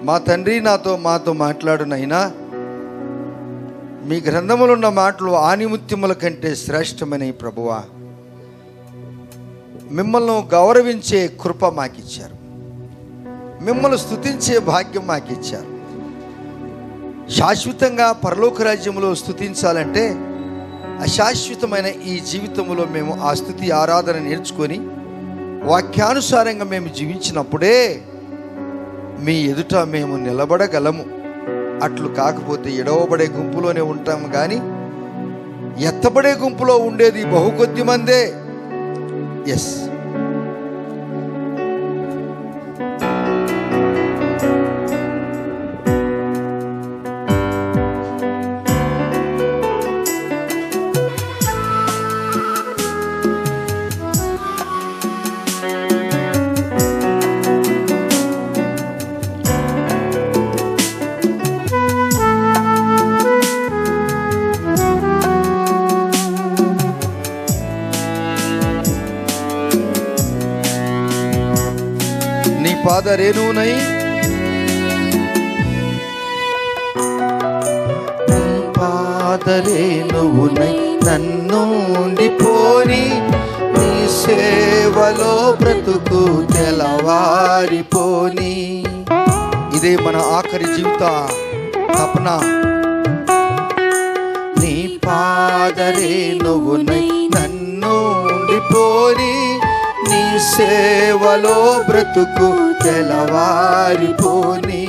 మా తండ్రి మాతో మాట్లాడునైనా మీ గ్రంథములో ఉన్న మాటలు ఆనిముత్యముల కంటే శ్రేష్టమైన ప్రభువా, మిమ్మల్ని గౌరవించే కృప మాకిచ్చారు, మిమ్మల్ని స్తుతించే భాగ్యం మాకిచ్చారు. శాశ్వతంగా పరలోక రాజ్యంలో స్తుతించాలంటే అశాశ్వతమైన ఈ జీవితంలో మేము ఆ స్తుతి ఆరాధన నేర్చుకొని వాక్యానుసారంగా మేము జీవించినప్పుడే మీ ఎదుట మేము నిలబడగలము. అట్లు కాకపోతే ఎడవబడే గుంపులోనే ఉంటాము, కానీ ఎత్తబడే గుంపులో ఉండేది బహు కొద్ది మందే. ఎస్, పాదరేణునై పాదరేణువునై నన్ను ఉండిపోని నీ సేవలో బ్రతుకు తెలవారిపోని. ఇదే మన ఆఖరి జీవిత తపన. నీ పాదరేణువునై నన్ను ఉండిపోని నీ సేవలో బ్రతుకు తెలవారిపోని.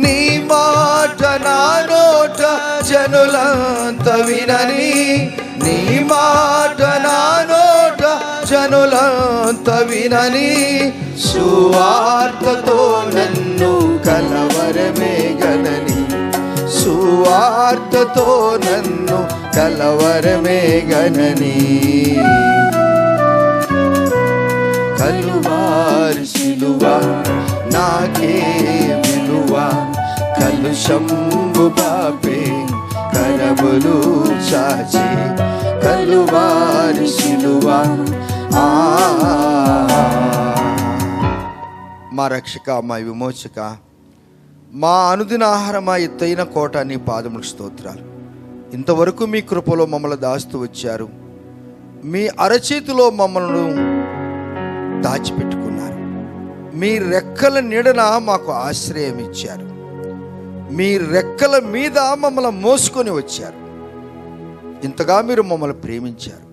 నీ మాట నా నోట జనులంత వినని, నీ మాట నా నోట జనులంత వినని. సువార్తతో నన్ను కలవరమే గనని, సువార్తతో నన్ను కలవరమే గనని. కలువారి శిలువ నాకే విలువ, కలుషంబు బాపే కరములు చాచి. కలువారి శిలువ మా రక్షక, మా విమోచక, మా అనుదిన ఆహారమా ఎత్తైన కోట నీ పాదములకు స్తోత్రాలు. ఇంతవరకు మీ కృపలో మమ్మల్ని దాస్తూ వచ్చారు. మీ అరచేతిలో మమ్మల్ని దాచిపెట్టుకున్నారు. మీ రెక్కల నీడన మాకు ఆశ్రయం ఇచ్చారు. మీ రెక్కల మీద మమ్మల్ని మోసుకొని వచ్చారు. ఇంతగా మీరు మమ్మల్ని ప్రేమించారు.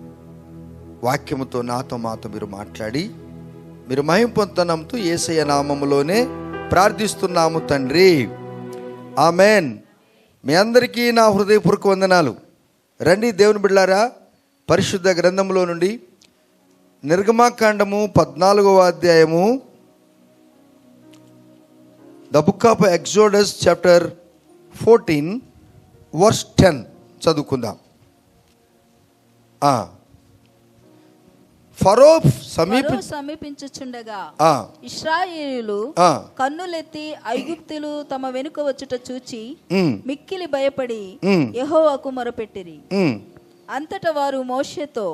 వాక్యముతో మాతో మీరు మాట్లాడి మీరు మహిమ పొందుతూ యేసయ్య నామములోనే ప్రార్థిస్తున్నాము తండ్రి, ఆమెన్. మీ అందరికీ నా హృదయపూర్వక వందనాలు. రండి దేవుని బిడ్డలారా, పరిశుద్ధ గ్రంథంలో నుండి నిర్గమాకాండము 14వ అధ్యాయము, the book of Exodus chapter 14 verse 10 చదువుకుందాం. ఫరో సమీపించుచుండగా ఇశ్రాయేలీయులు కన్నులెత్తి ఐగుప్తులు తమ వెనుక వచ్చుట చూచి మిక్కిలి భయపడి యెహోవాకు మొరపెట్టిరి. అంతటా వారు మోషేతో,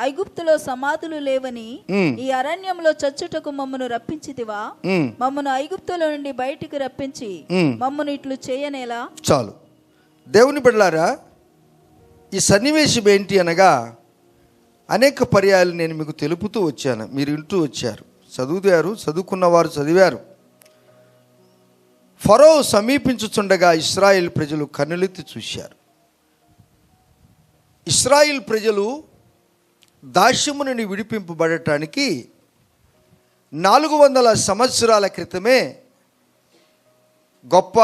ఐగుప్తులో సమాధులు లేవని ఈ అరణ్యంలో చచ్చుటకు మమ్మను రప్పించితివా? మమ్మను ఐగుప్తులో నుండి బయటికి రప్పించి మమ్మను ఇట్లు చేయనేలా? చాలు. దేవుని బిడ్డలారా, ఈ సన్నివేశం ఏంటి అనగా, అనేక పర్యాయాలు నేను మీకు తెలుపుతూ వచ్చాను, మీరు వింటూ వచ్చారు, చదువుకున్న వారు చదివారు. ఫరో సమీపించుచుండగా ఇశ్రాయేల్ ప్రజలు కన్నులెత్తి చూశారు. ఇశ్రాయేల్ ప్రజలు దాస్యము నుండి విడిపింపబడటానికి 400 సంవత్సరాల క్రితమే గొప్ప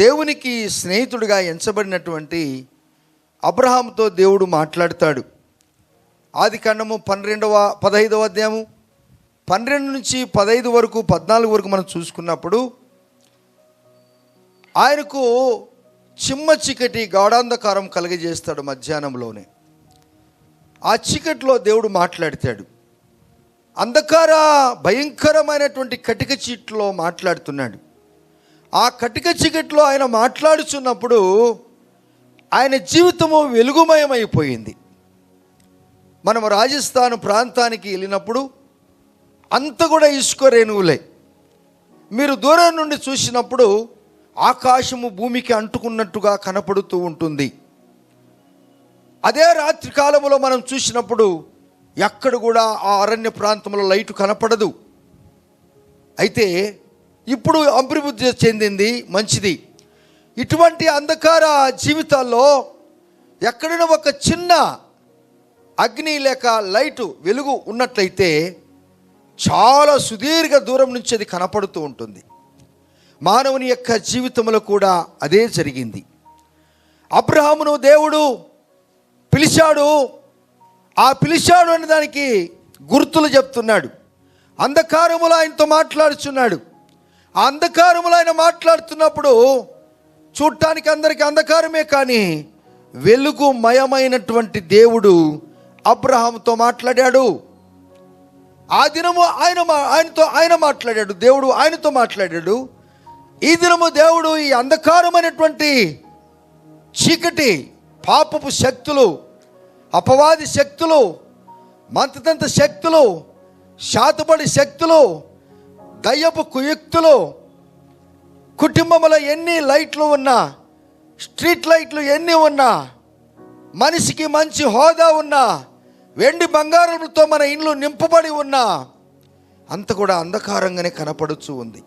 దేవునికి స్నేహితుడిగా ఎంచబడినటువంటి అబ్రహాముతో దేవుడు మాట్లాడతాడు. ఆదికాండము 15వ అధ్యాయము 12 నుంచి 15 వరకు 14 వరకు మనం చూసుకున్నప్పుడు ఆయనకు చిమ్మ చీకటి గాఢాంధకారం కలుగజేస్తాడు మధ్యాహ్నంలోనే. ఆ చీకటిలో దేవుడు మాట్లాడతాడు. అంధకార భయంకరమైనటువంటి కటిక చీకటిలో మాట్లాడుతున్నాడు. ఆ కటిక చీకటిలో ఆయన మాట్లాడుచున్నప్పుడు ఆయన జీవితము వెలుగుమయమైపోయింది. మనము రాజస్థాన్ ప్రాంతానికి వెళ్ళినప్పుడు అంత కూడా ఇసుక రేణువులే. మీరు దూరం నుండి చూసినప్పుడు ఆకాశము భూమికి అంటుకున్నట్టుగా కనపడుతూ ఉంటుంది. అదే రాత్రి కాలంలో మనం చూసినప్పుడు ఎక్కడ కూడా ఆ అరణ్య ప్రాంతంలో లైటు కనపడదు. అయితే ఇప్పుడు అభివృద్ధి చెందింది, మంచిది. ఇటువంటి అంధకార జీవితాల్లో ఎక్కడైనా ఒక చిన్న అగ్ని లేక లైటు వెలుగు ఉన్నట్లయితే చాలా సుదీర్ఘ దూరం నుంచి అది కనపడుతూ ఉంటుంది. మానవుని యొక్క జీవితంలో కూడా అదే జరిగింది. అబ్రహామును దేవుడు పిలిచాడు. ఆ పిలిచాడు అనే దానికి గుర్తులు చెప్తున్నాడు. అంధకారములో ఆయనతో మాట్లాడుచున్నాడు. ఆ అంధకారములో ఆయన మాట్లాడుతున్నప్పుడు చూడటానికి అందరికీ అంధకారమే, కానీ వెలుగుమయమైనటువంటి దేవుడు అబ్రహాముతో మాట్లాడాడు. ఆ దినము ఆయన మాట్లాడాడు, దేవుడు ఆయనతో మాట్లాడాడు. ఈ దినము దేవుడు ఈ అంధకారమైనటువంటి చీకటి, పాపపు శక్తులు, అపవాది శక్తులు, మంత్రతంత్ర శక్తులు, శాతబడి శక్తులు, దయ్యపు కుయుక్తులు, కుటుంబంలో ఎన్ని లైట్లు ఉన్నా, స్ట్రీట్ లైట్లు ఎన్ని ఉన్నా, మనిషికి మంచి హోదా ఉన్నా, వెండి బంగారంతో మన ఇండ్లు నింపబడి ఉన్నా, అంత కూడా అంధకారంగానే కనపడుతూ ఉంది.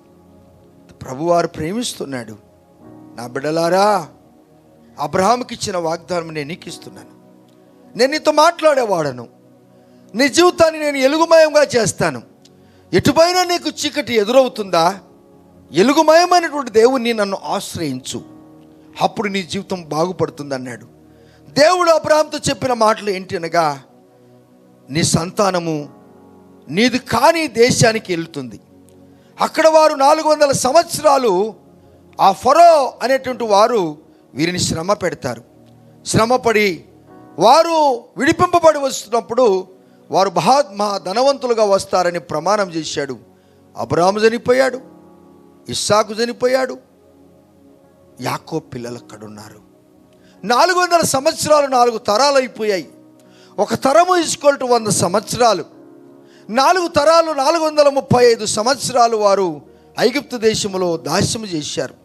ప్రభువారు ప్రేమిస్తున్నాడు. నా బిడ్డలారా, అబ్రహాముకి ఇచ్చిన వాగ్దానం నేను నీకు ఇస్తున్నాను. నేను నీతో మాట్లాడేవాడను. నీ జీవితాన్ని నేను ఎలుగుమయంగా చేస్తాను. ఎటుపైనా నీకు చీకటి ఎదురవుతుందా, ఎలుగుమయమైనటువంటి దేవుణ్ణి నన్ను ఆశ్రయించు, అప్పుడు నీ జీవితం బాగుపడుతుంది అన్నాడు. దేవుడు అబ్రహాముతో చెప్పిన మాటలు ఏంటి అనగా, నీ సంతానము నీది కాని దేశానికి వెళ్తుంది. అక్కడ వారు 400 సంవత్సరాలు ఆ ఫరో అనేటువంటి వారు వీరిని శ్రమ పెడతారు. శ్రమపడి వారు విడిపింపబడి వస్తున్నప్పుడు వారు మహా ధనవంతులుగా వస్తారని ప్రమాణం చేశాడు. అబ్రహాము చనిపోయాడు, ఇస్సాకు చనిపోయాడు, యాకోబు పిల్లలు అక్కడున్నారు. 400 సంవత్సరాలు 4 తరాలు అయిపోయాయి. ఒక తరము ఈక్వల్ టు 100 సంవత్సరాలు. 4 తరాలు 435 సంవత్సరాలు వారు ఐగుప్తు దేశంలో దాస్యము చేశారు,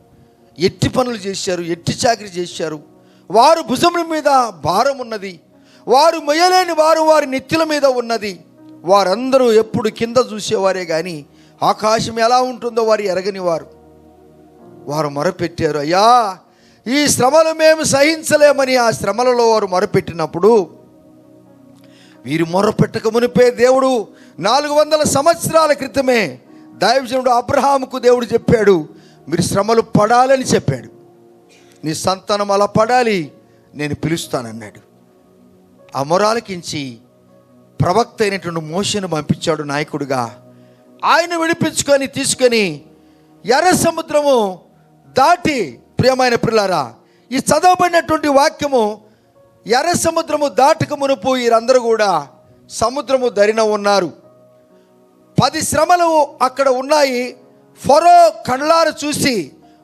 ఎట్టి పనులు చేశారు, ఎట్టి చాకరీ చేశారు. వారు భుజముల మీద భారం ఉన్నది, వారు మొయ్యలేని వారు వారి నెత్తుల మీద ఉన్నది. వారందరూ ఎప్పుడు కింద చూసేవారే కానీ ఆకాశం ఎలా ఉంటుందో వారు ఎరగని వారు. వారు మొరపెట్టారు, అయ్యా ఈ శ్రమలు మేము సహించలేమని. ఆ శ్రమలలో వారు మొరపెట్టినప్పుడు వీరు మొరపెట్టక మునిపే దేవుడు 400 సంవత్సరాల క్రితమే దైవజనుడు అబ్రహాముకు దేవుడు చెప్పాడు, మీరు శ్రమలు పడాలని చెప్పాడు. నీ సంతానం అలా పడాలి, నేను పిలుస్తానన్నాడు. ఆ మొరాలకించి ప్రవక్త అయినటువంటి మోషేను పంపించాడు నాయకుడిగా. ఆయన విడిపించుకొని తీసుకొని ఎర్ర సముద్రము దాటి, ప్రియమైన పిల్లారా, ఈ చదవబడినటువంటి వాక్యము ఎర్ర సముద్రము దాటక మునుపు వీరందరూ కూడా సముద్రము దరిన ఉన్నారు. 10 శ్రమలు అక్కడ ఉన్నాయి. ఫరో కళ్ళారు చూసి,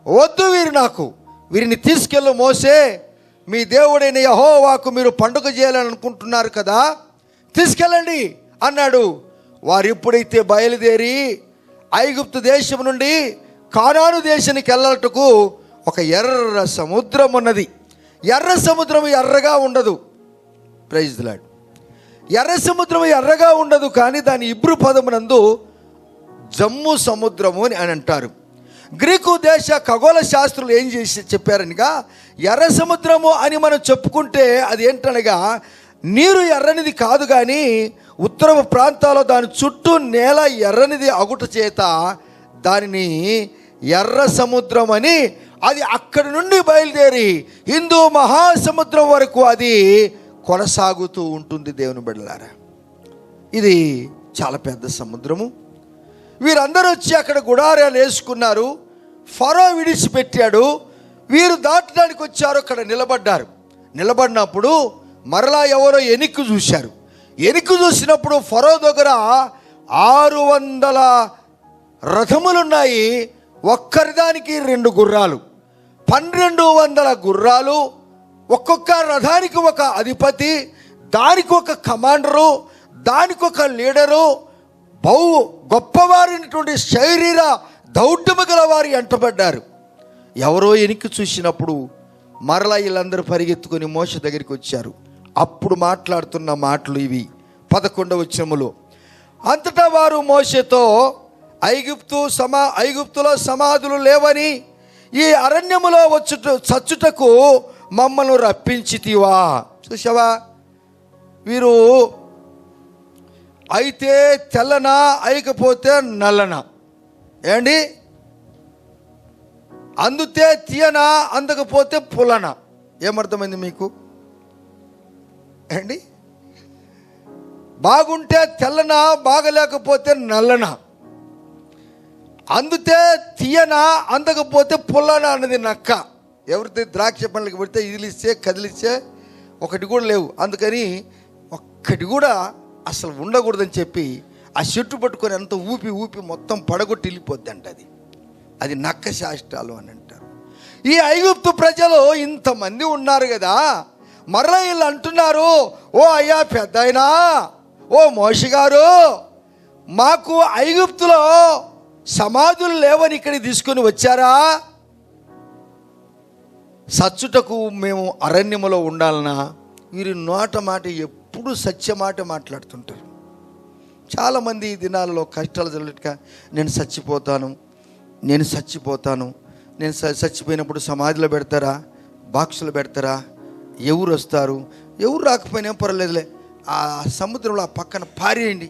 వద్దు వీరిని తీసుకెళ్ళు మోసే, మీ దేవుడైన యెహోవాకు మీరు పండుగ చేయాలని అనుకుంటున్నారు కదా, తీసుకెళ్ళండి అన్నాడు. వారు ఎప్పుడైతే బయలుదేరి ఐగుప్తు దేశం నుండి కానాను దేశానికి వెళ్ళటకు ఒక ఎర్ర సముద్రం ఉన్నది. ఎర్ర సముద్రం ఎర్రగా ఉండదు. Praise the Lord. ఎర్ర సముద్రం ఎర్రగా ఉండదు, కానీ దాని ఇబ్రు పదమునందు జమ్ము సముద్రము అని అంటారు. గ్రీకు దేశ ఖగోళ శాస్త్రులు ఏం చేసి చెప్పారనగా, ఎర్ర సముద్రము అని మనం చెప్పుకుంటే అది ఏంటనగా నీరు ఎర్రనిది కాదు, కానీ ఉత్తర ప్రాంతాల్లో దాని చుట్టూ నేల ఎర్రనిది అగుట చేత దానిని ఎర్ర సముద్రం అని, అది అక్కడి నుండి బయలుదేరి హిందూ మహాసముద్రం వరకు అది కొనసాగుతూ ఉంటుంది. దేవుని బిడ్డలారా, ఇది చాలా పెద్ద సముద్రము. వీరందరూ వచ్చి అక్కడ గుడారాలు వేసుకున్నారు. ఫరో విడిచిపెట్టాడు. వీరు దాటడానికి వచ్చారు, అక్కడ నిలబడ్డారు. నిలబడినప్పుడు మరలా ఎవరో ఎనిక్కు చూశారు. ఎనిక్కు చూసినప్పుడు ఫరో దగ్గర 600 రథములున్నాయి. ఒక్కరిదానికి 2 గుర్రాలు, 1200 గుర్రాలు, ఒక్కొక్క రథానికి ఒక అధిపతి, దానికి ఒక కమాండరు, దానికి ఒక లీడరు, బహు గొప్పవారైనటువంటి శరీర దౌఢ్యము గల వారి అంటబడ్డారు. ఎవరో ఎనికి చూసినప్పుడు మరలా వీళ్ళందరూ పరిగెత్తుకొని మోషే దగ్గరికి వచ్చారు. అప్పుడు మాట్లాడుతున్న మాటలు ఇవి. 11వ వచనములో, అంతటా వారు మోషేతో, ఐగుప్తులో సమాధులు లేవని ఈ అరణ్యములో చచ్చుటకు మమ్మల్ని రప్పించితివా. చూసావా, వీరు అయితే తెల్లనా అయికపోతే నల్లనా, ఏండి, అందుతే తీయనా అందకపోతే పుల్లనా, ఏమర్థమైంది మీకు? ఏండి, బాగుంటే తెల్లనా బాగలేకపోతే నల్లనా, అందుతే తీయనా అందకపోతే పుల్లనా అన్నది నక్క. ఎవరితో ద్రాక్ష పండ్లకి పెడితే ఇదిలిస్తే కదిలిస్తే ఒకటి కూడా లేవు, అందుకని ఒక్కటి కూడా అసలు ఉండకూడదని చెప్పి ఆ చెట్టు పట్టుకొని అంత ఊపి ఊపి మొత్తం పడగొట్టి వెళ్ళిపోద్ది అంట. అది నక్క శాస్త్రాలు అని అంటారు. ఈ ఐగుప్తు ప్రజలు ఇంతమంది ఉన్నారు కదా, మరలా వీళ్ళు అంటున్నారు, ఓ అయ్యా పెద్దయినా, ఓ మోషే గారు, మాకు ఐగుప్తులో సమాధులు లేవని ఇక్కడికి తీసుకొని వచ్చారా? సచ్చుటకు మేము అరణ్యములో ఉండాలనా? వీరి నోట మాట ఎప్పుడు సత్య మాట మాట్లాడుతుంటారు. చాలామంది ఈ దినాలలో కష్టాలు జరగక నేను చచ్చిపోతాను, నేను చచ్చిపోయినప్పుడు సమాధిలో పెడతారా, బాక్సులు పెడతారా, ఎవరు వస్తారు, ఎవరు రాకపోయినా పర్వాలేదులే, ఆ సముద్రంలో ఆ పక్కన పారేయండి,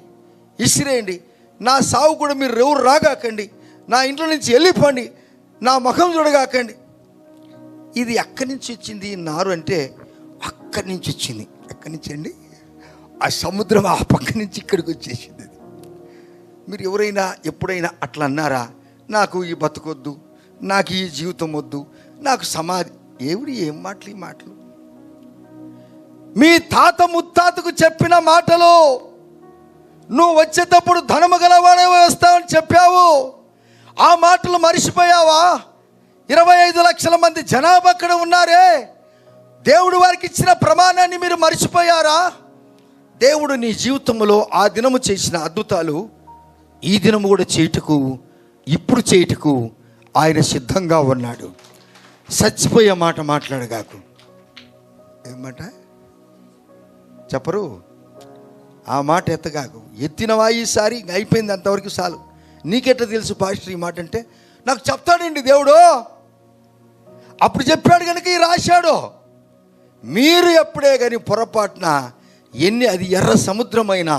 ఇసిరేయండి, నా సావు కూడా మీరు ఎవరు రాగాకండి, నా ఇంట్లో నుంచి వెళ్ళిపోండి, నా ముఖం చూడగాకండి. ఇది ఎక్కడి నుంచి వచ్చింది ఈ నారు అంటే, అక్కడి నుంచి వచ్చింది. ఎక్కడి నుంచి అండి? ఆ సముద్రం ఆ పక్క నుంచి ఇక్కడికి వచ్చేసింది. అది మీరు ఎవరైనా ఎప్పుడైనా అట్లా అన్నారా? నాకు ఈ బతుకొద్దు, నాకు ఈ జీవితం వద్దు, నాకు సమాధి. ఏమిటి ఏం మాటలు ఈ మాటలు? మీ తాత ముత్తాతకు చెప్పిన మాటలు, నువ్వు వచ్చేటప్పుడు ధనము గలవాడే వస్తావని చెప్పావు, ఆ మాటలు మరిచిపోయావా? 25 లక్షల మంది జనాభా అక్కడ ఉన్నారే, దేవుడు వారికి ఇచ్చిన ప్రమాణాన్ని మీరు మరిచిపోయారా? దేవుడు నీ జీవితంలో ఆ దినము చేసిన అద్భుతాలు ఈ దినము కూడా చేయుటకు, ఇప్పుడు చేయుటకు ఆయన సిద్ధంగా ఉన్నాడు. చచ్చిపోయే మాట మాట్లాడగాకు. ఏమాట చెప్పరు? ఆ మాట ఎత్తగాకు. ఎత్తినవా ఈసారి అయిపోయింది, అంతవరకు చాలు. నీకెట్లా తెలుసు పాస్టర్ ఈ మాట అంటే? నాకు చెప్తాడండి దేవుడు, అప్పుడు చెప్పాడు కనుక ఈ రాశాడు. మీరు ఎప్పుడే కానీ పొరపాటున అది ఎర్ర సముద్రమైనా,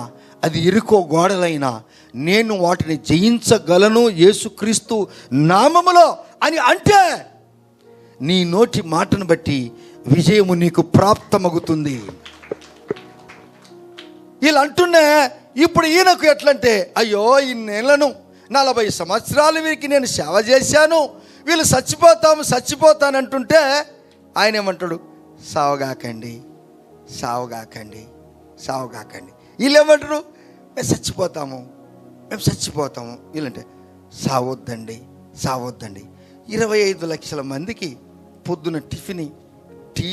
అది ఇరుకో గోడలైనా, నేను వాటిని జయించగలను యేసుక్రీస్తు నామములో అని అంటే, నీ నోటి మాటను బట్టి విజయము నీకు ప్రాప్తమగుతుంది. వీళ్ళు అంటున్నే ఇప్పుడు ఈయనకు ఎట్లంటే, అయ్యో ఇన్నేళ్లను 40 సంవత్సరాలు వీరికి నేను సేవ చేశాను, వీళ్ళు చచ్చిపోతానంటుంటే ఆయన ఏమంటాడు? సావగాకండి. వీళ్ళు ఏమంటారు? మేము చచ్చిపోతాము. వీళ్ళంటే సావొద్దండి. 25 లక్షల మందికి పొద్దున టిఫిన్, టీ,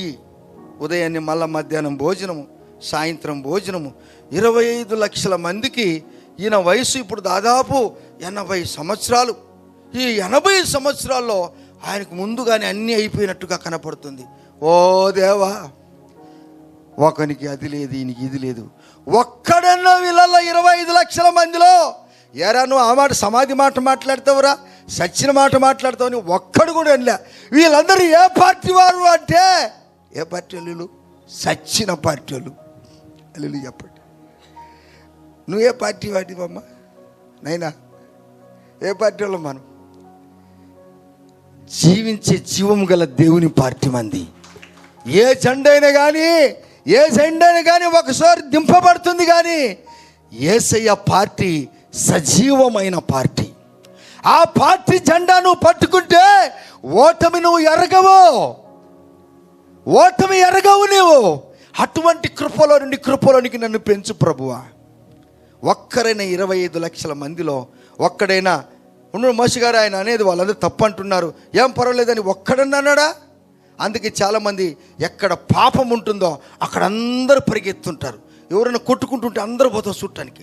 ఉదయాన్నే మళ్ళా మధ్యాహ్నం భోజనము, సాయంత్రం భోజనము, 25 లక్షల మందికి. ఈయన వయసు ఇప్పుడు దాదాపు 80 సంవత్సరాలు. ఈ 80 సంవత్సరాల్లో ఆయనకు ముందుగానే అన్నీ అయిపోయినట్టుగా కనపడుతుంది. ఓ దేవా, ఒకనికి అది లేదు, ఈయనకి ఇది లేదు. ఒక్కడన్నా వీళ్ళల్లో 25 లక్షల మందిలో ఏరా నువ్వు ఆ మాట సమాధి మాట మాట్లాడతావురా, సచ్చిన మాట మాట్లాడతావు? ఒక్కడు కూడా అనలే. వీళ్ళందరూ ఏ పార్టీ వారు అంటే, ఏ పార్టీ వాళ్ళు? సచ్చిన పార్టీ వాళ్ళు. అల్లు చెప్పండి, నువ్వే పార్టీ వాటివమ్మా నైనా? ఏ పార్టీ వాళ్ళు? మనం జీవించే జీవం గల దేవుని పార్టీ మంది. ఏ జెండా అయినా కానీ ఒకసారి దింపబడుతుంది, కానీ యేసయ్య పార్టీ సజీవమైన పార్టీ. ఆ పార్టీ జెండా నువ్వు పట్టుకుంటే ఓటమి ఎరగవు నీవు. అటువంటి కృపలోనికి నన్ను పెంచు ప్రభువా. ఒక్కరైనా 25 లక్షల మందిలో ఒక్కడైనా ఉండు మోషే గారు ఆయన అనేది వాళ్ళందరూ తప్పు అంటున్నారు, ఏం పర్వాలేదని ఒక్కడన్నా అన్నాడా? అందుకే చాలామంది ఎక్కడ పాపం ఉంటుందో అక్కడ అందరూ పరిగెత్తుంటారు. ఎవరైనా కొట్టుకుంటుంటే అందరూ పోతారు చూడటానికి.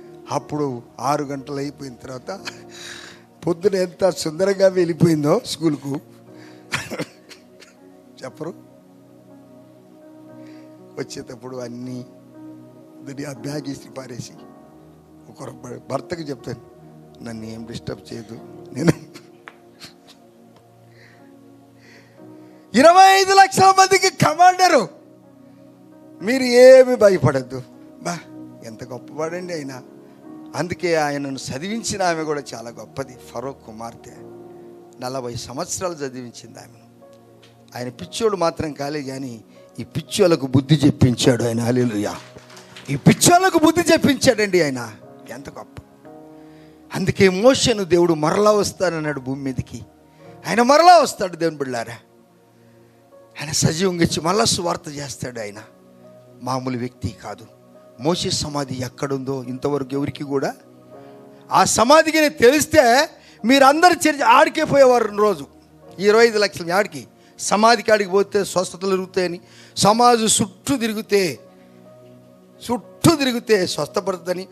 అప్పుడు 6 గంటలు అయిపోయిన తర్వాత పొద్దున ఎంత సుందరంగా వెళ్ళిపోయిందో స్కూల్కు చెప్పరు. వచ్చేటప్పుడు అన్నీ ఆ బ్యాగ్ ఇసి పారేసి ఒకరు భర్తకు చెప్తాను, నన్ను ఏం డిస్టర్బ్ చేయదు, నేను 25 లక్షల మందికి కమాండరు, మీరు ఏమి భయపడద్దు. బా ఎంత గొప్పవాడండి ఆయన. అందుకే ఆయనను చదివించిన ఆమె కూడా చాలా గొప్పది. ఫరో కుమార్తె 40 సంవత్సరాలు చదివించింది ఆమెను. ఆయన పిచ్చోడు మాత్రం కాలే, కానీ ఈ పిచ్చోళ్ళకు బుద్ధి చెప్పించాడు ఆయన. హల్లెలూయా. ఈ పిచ్చోళ్ళకు బుద్ధి చెప్పించాడండి ఆయన. ఎంత గొప్ప. అందుకే మోషేను దేవుడు మరలా వస్తానన్నాడు భూమి మీదకి. ఆయన మరలా వస్తాడు దేవుని బిడ్డలారా. ఆయన సజీవంగా ఇచ్చి మళ్ళా సువార్త చేస్తాడు. ఆయన మామూలు వ్యక్తి కాదు. మోషే సమాధి ఎక్కడుందో ఇంతవరకు ఎవరికి కూడా ఆ సమాధికి తెలిస్తే మీరందరూ చర్చ ఆడికే పోయేవారు. రోజు 25 లక్షల ఆడికి సమాధికి ఆడికి పోతే స్వస్థతలు జరుగుతాయని, సమాజం చుట్టూ తిరిగితే స్వస్థపడుతుందని,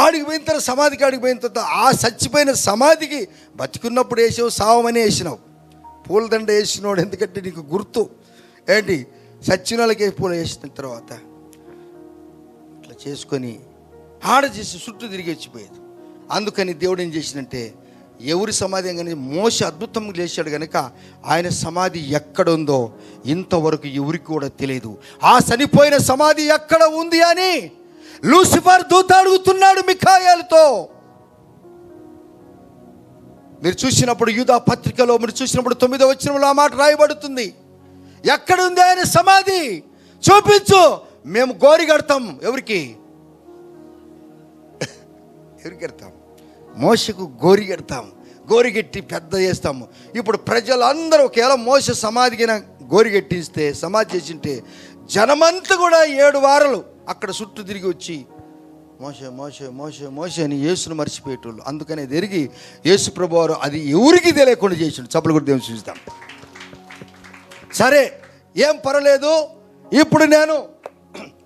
ఆడికి పోయిన తర్వాత సమాధికి ఆడికి పోయిన తర్వాత ఆ చచ్చిపోయిన సమాధికి బతికున్నప్పుడు వేసావు, సావమని వేసినావు. పూలదండ వేసినోడు ఎందుకంటే నీకు గుర్తు ఏంటి, సచ్చిన వాళ్ళకి పూల వేసిన తర్వాత ఇట్లా చేసుకొని ఆడ చేసి చుట్టూ తిరిగి వచ్చిపోయేది. అందుకని దేవుడు ఏం చేసినంటే ఎవరి సమాధి కానీ మోషే అద్భుతంగా లేచాడు కనుక ఆయన సమాధి ఎక్కడుందో ఇంతవరకు ఎవరికి కూడా తెలియదు. ఆ చనిపోయిన సమాధి ఎక్కడ ఉంది అని లూసిఫర్ దూత అడుగుతున్నాడు మిఖాయేలుతో. మీరు చూసినప్పుడు యూదా పత్రికలో మీరు చూసినప్పుడు 9వ వచనంలో ఆ మాట రాయబడుతుంది. ఎక్కడుంది ఆయన సమాధి చూపించు, మేము గోరి కడతాం. ఎవరికి కడతాం? మోషకు గోరి కడతాం. గోరిగెట్టి పెద్ద చేస్తాము. ఇప్పుడు ప్రజలందరూ ఒకవేళ మోస సమాధికి గోరి కట్టిస్తే సమాధి చేసింటే జనమంతా కూడా 7 వారాలు అక్కడ చుట్టూ తిరిగి వచ్చి మోసే మోసే మోసే మోసే అని యేసును మర్చిపోయేటోళ్ళు. అందుకనే తిరిగి యేసు ప్రభువారు అది ఎవరికి తెలియకుండా చేసిండు. చప్పలు కూడా దేవుని చూస్తాం. సరే ఏం పర్వాలేదు, ఇప్పుడు నేను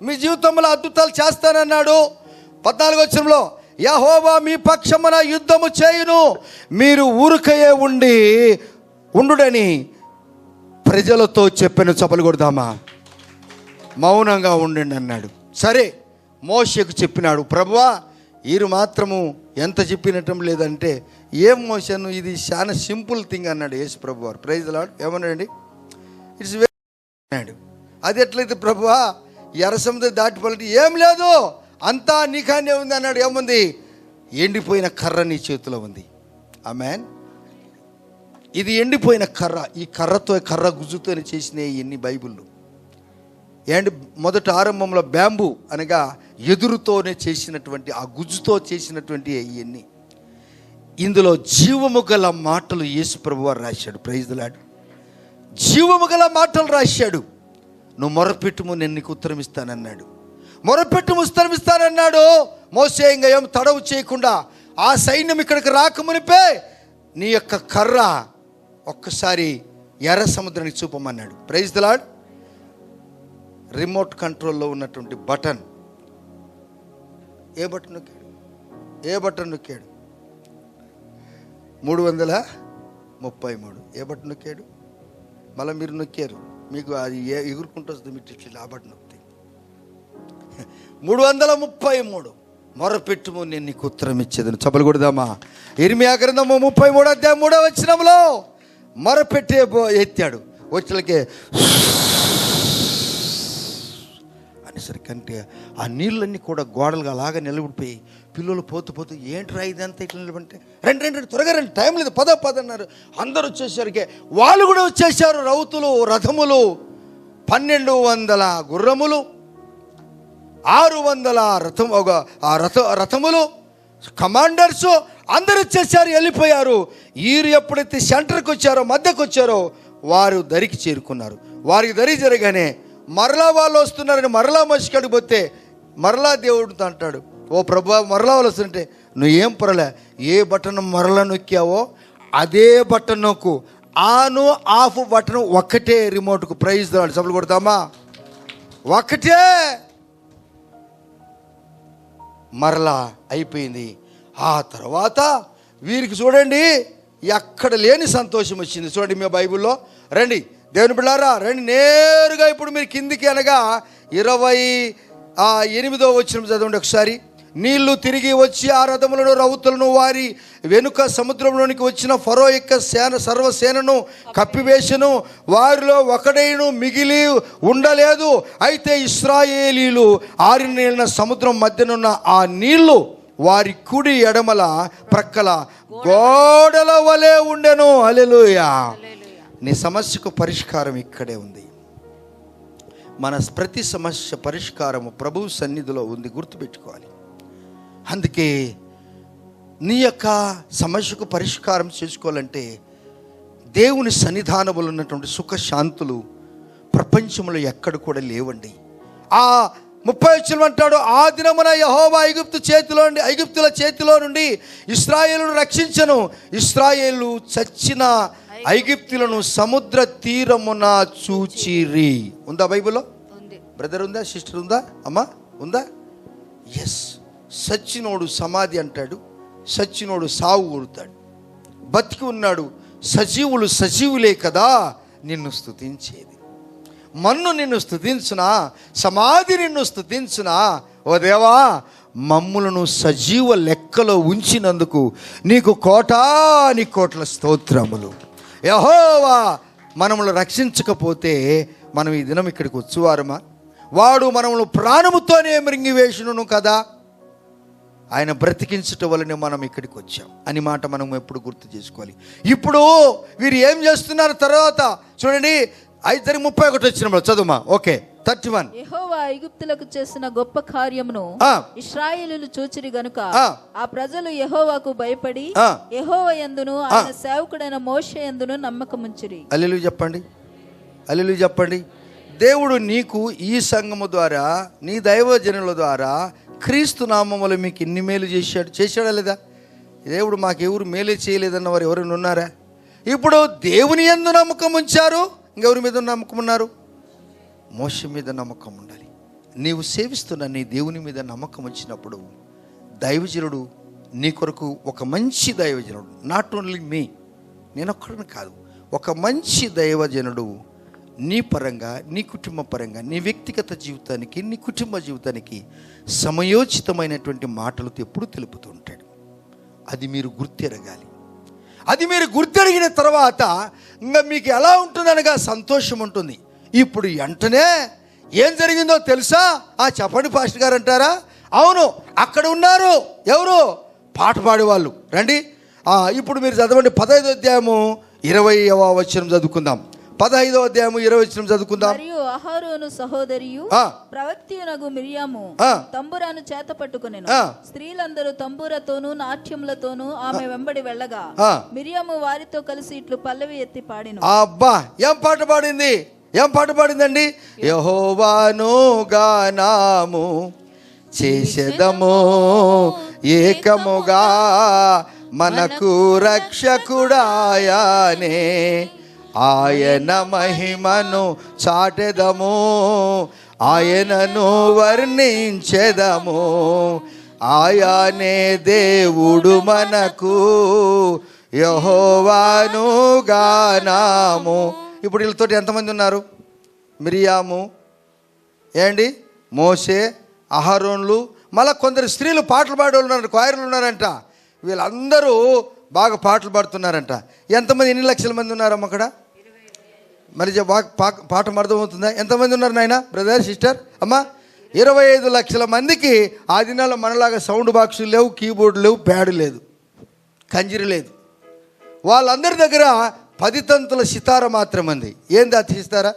మీ జీవితంలో అద్భుతాలు చేస్తానన్నాడు. 14వ వచనంలో యెహోవా మీ పక్షమున యుద్ధము చేయును, మీరు ఊరికయే ఉండుడని ప్రజలతో చెప్పాను. చప్పలు కొడదామా? మౌనంగా ఉండండి అన్నాడు. సరే మోషేకు చెప్పినాడు, ప్రభువా వీరు మాత్రము ఎంత చెప్పినట్టం లేదంటే, ఏం మోషను ఇది చాలా సింపుల్ థింగ్ అన్నాడు యేసు ప్రభు వారు. Praise the Lord. ఏమన్నాడండి? ఇట్స్ వెరీ అన్నాడు. అది ఎట్లయితే ప్రభువా ఎర్ర సముద్రం దాటిపోవాలంటే ఏం లేదు, అంతా నీకానే ఉంది అన్నాడు. ఏముంది? ఎండిపోయిన కర్ర నీ చేతిలో ఉంది. ఆమేన్. ఇది ఎండిపోయిన కర్ర. ఈ కర్ర గుజ్జుతోనే చేసినాయి ఎన్ని బైబిళ్ళు. ఏంటి మొదట ఆరంభంలో బ్యాంబూ అనగా ఎదురుతోనే చేసినటువంటి ఆ గుజ్జుతో చేసినటువంటి ఇవన్నీ. ఇందులో జీవము గల మాటలు యేసు ప్రభువారు రాశాడు. Praise the Lord. జీవము గల మాటలు రాశాడు. నువ్వు మొరపెట్టుము నేను నీకు ఉత్తరం ఇస్తానన్నాడు. మొరపెట్టుము ఉత్తరం ఇస్తానన్నాడు. మోసే ఇంకా ఏం తడవు చేయకుండా ఆ సైన్యం ఇక్కడికి రాకమునిపే నీ యొక్క కర్ర ఒక్కసారి ఎర్ర సముద్రానికి చూపమన్నాడు. Praise the Lord. రిమోట్ కంట్రోల్లో ఉన్నటువంటి బటన్, ఏ బటన్ నొక్కాడు? 333. ఏ బటన్ నొక్కాడు? మళ్ళీ మీరు నొక్కారు, మీకు అది ఎగురుకుంటూ వస్తుంది. మీరు ఇట్లా ఆ బటన్ నొక్కితే 333. మొరపెట్టుము నేను నీకు ఉత్తరం ఇచ్చేదని. చప్పలు కొడదామా? ఇర్మియా గ్రంథము 33వ అధ్యాయం 3వ వచనంలో మొరపెట్టే ఎత్తాడు. వచ్చలకే అనేసరికంటే ఆ నీళ్ళన్నీ కూడా గోడలుగా అలాగా నిలబడిపోయి పిల్లలు పోతూ ఏంట్రా ఇదంతా ఇట్లా నిలబడితే రండి త్వరగా రండి, టైం లేదు, పద అన్నారు. అందరూ వచ్చేసరికి వాళ్ళు కూడా వచ్చేసారు. రౌతులు, రథములు, 1200 గుర్రములు, 600 రథములు, కమాండర్స్ అందరూ వచ్చేసారు, వెళ్ళిపోయారు. వీరు ఎప్పుడైతే సెంటర్కి వచ్చారో, మధ్యకు వచ్చారో వారు దరికి చేరుకున్నారు. వారికి దరి జరగానే మరలా వాళ్ళు వస్తున్నారని మరలా మనిషికి పోతే మరలా దేవుడితో అంటాడు, ఓ ప్రభువా మరలా వాళ్ళు వస్తుంటే నువ్వు ఏం పర్వాలే, ఏ బటన్ మరలా నొక్కావో అదే బటన్ నొక్కు. ఆను ఆఫ్ బటన్ ఒక్కటే రిమోట్కు. Praise the lord. చప్పలు కొడతామా? ఒక్కటే. మరలా అయిపోయింది. ఆ తర్వాత వీరికి చూడండి ఎక్కడ లేని సంతోషం వచ్చింది. చూడండి మీ బైబిల్లో రండి, దేవుని బిడ్డలారా రండి, నేరుగా ఇప్పుడు మీరు కిందికి అనగా 28వ వచనం చదవండి ఒకసారి. నీళ్లు తిరిగి వచ్చి ఆ రథములను రౌతులను వారి వెనుక సముద్రంలోనికి వచ్చిన ఫరో యొక్క సర్వసేనను కప్పివేసెను, వారిలో ఒకడైను మిగిలి ఉండలేదు. అయితే ఇశ్రాయేలీలు ఆరిన సముద్రం మధ్యనున్న ఆ నీళ్లు వారి కుడి ఎడమల ప్రక్కల గోడల వలె ఉండెను. హల్లెలూయా. నీ సమస్యకు పరిష్కారం ఇక్కడే ఉంది. మన ప్రతి సమస్య పరిష్కారము ప్రభువు సన్నిధిలో ఉంది, గుర్తుపెట్టుకోవాలి. అందుకే నీ యొక్క సమస్యకు పరిష్కారం చేసుకోవాలంటే దేవుని సన్నిధానములు ఉన్నటువంటి సుఖశాంతులు ప్రపంచంలో ఎక్కడ కూడా లేవండి. ఆ 30 అంటాడు, ఆ దినమున యెహోవా ఐగుప్తుల చేతిలో నుండి ఇశ్రాయేలును రక్షించను. ఇశ్రాయేలు చచ్చిన ఐగుప్తులను సముద్ర తీరమున చూచిరి. ఉందా బైబిల్లో? బ్రదర్ ఉందా? సిస్టర్ ఉందా? అమ్మా ఉందా? ఎస్. సచ్చినోడు సమాధి అంటాడు, సచ్చినోడు సావు ఊరుతాడు. బతికి ఉన్నాడు, సజీవులు సజీవులే కదా నిన్ను స్తుతించేది. మన్ను నిన్ను స్తుతించునా, సమాధి నిన్ను స్తుతించునా. ఓ దేవా, మమ్ములను సజీవ లెక్కలో ఉంచినందుకు నీకు కోటాని కోట్ల స్తోత్రములు. యెహోవా మనములు రక్షించకపోతే మనం ఈ దినం ఇక్కడికి వచ్చువారమా? వాడు మనములు ప్రాణముతోనే మృంగివేషును కదా. ఆయన బ్రతికించటం వల్లనే మనం ఇక్కడికి వచ్చాం అని మాట మనం ఎప్పుడు గుర్తు చేసుకోవాలి. ఇప్పుడు వీరు ఏం చేస్తున్నారు తర్వాత చూడండి. 5:31 వచ్చినప్పుడు చదువుమా. ఓకే, 31. యెహోవా ఐగుప్తులకు చేసిన గొప్ప కార్యమును ఇశ్రాయేలీయులు చూచిరి గనుక ఆ ప్రజలు యెహోవాకు భయపడి యెహోవా యందును ఆయన సేవకుడైన మోషే యందును నమ్మకముంచిరి. హల్లెలూయా చెప్పండి, హల్లెలూయా చెప్పండి. దేవుడు నీకు ఈ సంఘము ద్వారా, నీ దైవజనుల ద్వారా క్రీస్తు నామములో మీకు ఇన్ని మేలు చేశాడా లేదా? దేవుడు మాకెవరు మేలే చేయలేదన్న వారు ఎవరైనా ఉన్నారా? ఇప్పుడు దేవుని యందు నమ్మకం ఉంచారు. ఇంకెవరి మీద నమ్మకం ఉన్నారు? మోషే మీద నమ్మకం ఉండాలి. నీవు సేవిస్తున్న నీ దేవుని మీద నమ్మకం వచ్చినప్పుడు దైవజనుడు నీ కొరకు ఒక మంచి దైవజనుడు, నాట్ ఓన్లీ మీ, నేను ఒక్కడిని కాదు, ఒక మంచి దైవజనుడు నీ పరంగా, నీ కుటుంబ పరంగా, నీ వ్యక్తిగత జీవితానికి, నీ కుటుంబ జీవితానికి సమయోచితమైనటువంటి మాటలు ఎప్పుడు తెలుపుతూ ఉంటాడు. అది మీరు గుర్తెరగాలి. అది మీరు గుర్తెరిగిన తర్వాత ఇంకా మీకు ఎలా ఉంటుందనగా సంతోషం ఉంటుంది. ఇప్పుడు వెంటనే ఏం జరిగిందో తెలుసా? చెప్పండి పాస్టర్ గారు అంటారా? అవును, అక్కడ ఉన్నారు ఎవరు? పాట పాడేవాళ్ళు. రండి, ఇప్పుడు మీరు చదవండి. 15వ అధ్యాయము 20వ వచనం చదువుకుందాం. 15వ అధ్యాయము 20వ వచనం చదువుకుందాం. మరియు అహరోను సహోదరియు ప్రవక్తయగు మిర్యాము తంబురాను చేత పట్టుకొనెను. స్త్రీలందరూ తంబురతోనూ నాట్యములతోనూ ఆమె వెంబడి వెళ్ళగా మిర్యాము వారితో కలిసి ఇట్లు పల్లవి ఎత్తి పాడెను. అబ్బా, ఏం పాట పాడింది? ఏం పాట పాడిందండి? యెహోవాను గానాము చేసెదము ఏకముగా, మనకు రక్షకుడాయనే, ఆయన మహిమను చాటెదము, ఆయనను వర్ణించెదము, ఆయనే దేవుడు మనకు, యెహోవాను గానాము. ఇప్పుడు వీళ్ళతోటి ఎంతమంది ఉన్నారు? మిరియాము, ఏంటి, మోషే, అహరోన్లు, మళ్ళీ కొందరు స్త్రీలు పాటలు పాడేవాళ్ళు ఉన్నారు, క్వాయర్లు ఉన్నారంట. వీళ్ళందరూ బాగా పాటలు పాడుతున్నారంట. ఎంతమంది, ఎన్ని లక్షల మంది ఉన్నారమ్మ అక్కడ? మరి పాట అర్థమవుతుందా? ఎంతమంది ఉన్నారు నాయన, బ్రదర్, సిస్టర్, అమ్మ? 25 లక్షల మందికి. ఆ దినాల్లో మనలాగా సౌండ్ బాక్సులు లేవు, కీబోర్డు లేవు, ప్యాడ్ లేదు, కంజిరి లేదు. వాళ్ళందరి దగ్గర 10 తంతుల సితార మాత్రం ఉంది. ఏంది అది సితారా?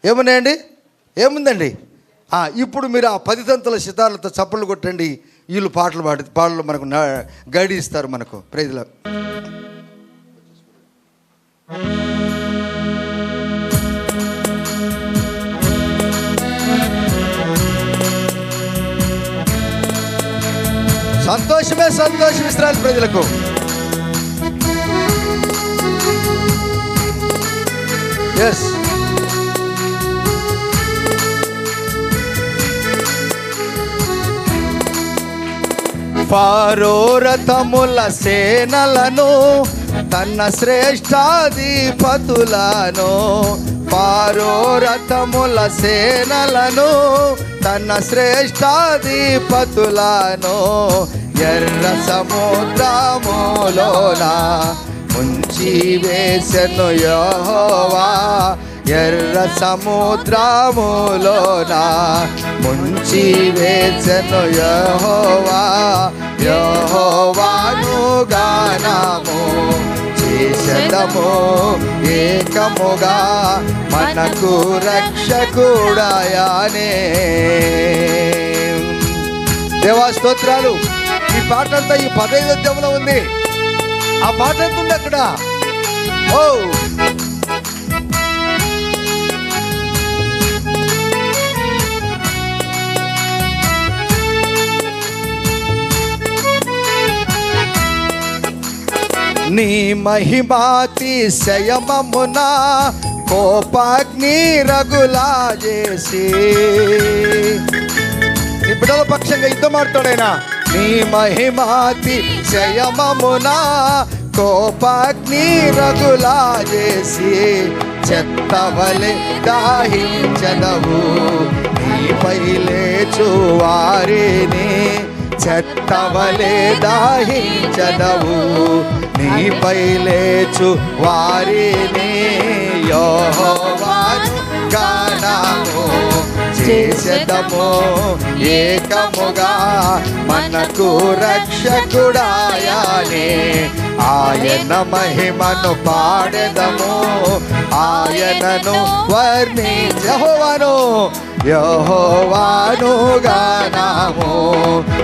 ఏమున్నాయండి? ఏముందండి? ఇప్పుడు మీరు ఆ 10 తంతుల సితార్లతో చప్పట్లు కొట్టండి. వీళ్ళు పాటలు మనకు గైడ్ ఇస్తారు మనకు. ప్రైజ్లా. సంతోషమే సంతోషం ఇశ్రాయేలు ప్రజలకు. ఎస్, ఫరో రథముల సేనలను తన శ్రేష్ఠాధిపతులను, ఫరో రథముల సేనలను తన శ్రేష్ఠాధిపతులను ఎర్ర సముద్రములోన ముంచి వేసెను యెహోవా, ఎర్ర సముద్రములోన ముంచి వేసెను యెహోవా. యెహోవాను గానము చేసెదము ఏకముగా, మనకు రక్షకుడాయనే. దేవా స్తోత్రాలు. ఈ పాట అంతా ఈ 15వ అధ్యాయంలో ఉంది. ఆ పాట ఎంత ఉంది అక్కడ? ఓ నీ మహిమాతిశయమమున కోపాగ్ని రగులా చేసి, నీ బిడ్డల పక్షంగా యుద్ధం ఆడుతాడైనా. నీ మహిమాతిశయమమున కోపాగ్ని రగులా చేసి, చెత్తవలె దాహించదవు నీపై లేచు వారిని, చెత్తవలే దాహించదవు నీపై లేచు వారిని. యెహోవాను గానము చేసెదము ఏకముగా, మనకు రక్షకుడాయనే. ఆయన మహిమను పాడెదము, ఆయనను వర్ణించెదము. యెహోవాను గానము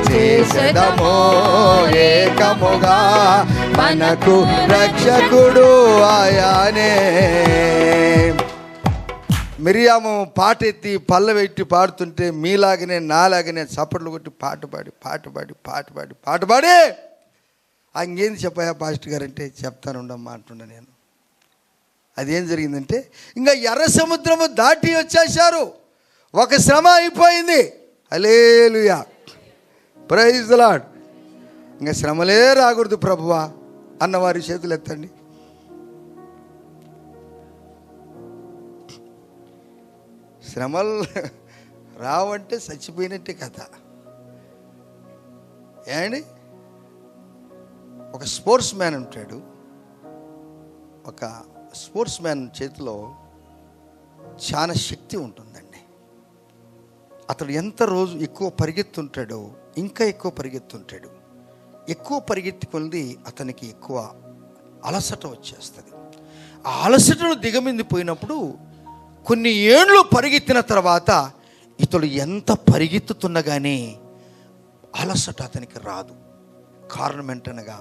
చేసెదము ఏకముగా, మనకు రక్షకుడు ఆయనే. మిరియాము పాట ఎత్తి పల్లవెట్టి పాడుతుంటే మీలాగనే నాలాగనే చప్పట్లు కొట్టి పాట పాడి ఇంకేంది చెప్పాయా పాస్టర్ గారు అంటే, చెప్తాను ఉండమ్మా అంటున్నా నేను. అదేం జరిగిందంటే, ఇంకా ఎర్ర సముద్రము దాటి వచ్చేసారు. ఒక శ్రమ అయిపోయింది. హల్లెలూయా, ప్రైజ్ ది లార్డ్. ఇంకా శ్రమలే రాకూడదు ప్రభువా అన్నవారి చేతులు ఎత్తండి. శ్రమలు రావంటే చచ్చిపోయినట్టే కథ. ఏమండి, ఒక స్పోర్ట్స్ మ్యాన్ ఉంటాడు. ఒక స్పోర్ట్స్ మ్యాన్ చేతిలో చాలా శక్తి ఉంటుందండి. అతడు ఎంత రోజు ఎక్కువ పరిగెత్తుంటాడో ఇంకా ఎక్కువ పరిగెత్తుంటాడు. ఎక్కువ పరిగెత్తి కొలిది అతనికి ఎక్కువ అలసట వచ్చేస్తుంది. ఆ అలసటను దిగమిందిపోయినప్పుడు కొన్ని ఏళ్ళు పరిగెత్తిన తర్వాత ఇతడు ఎంత పరిగెత్తుతున్నా కానీ అలసట అతనికి రాదు. కారణం ఏంటనగా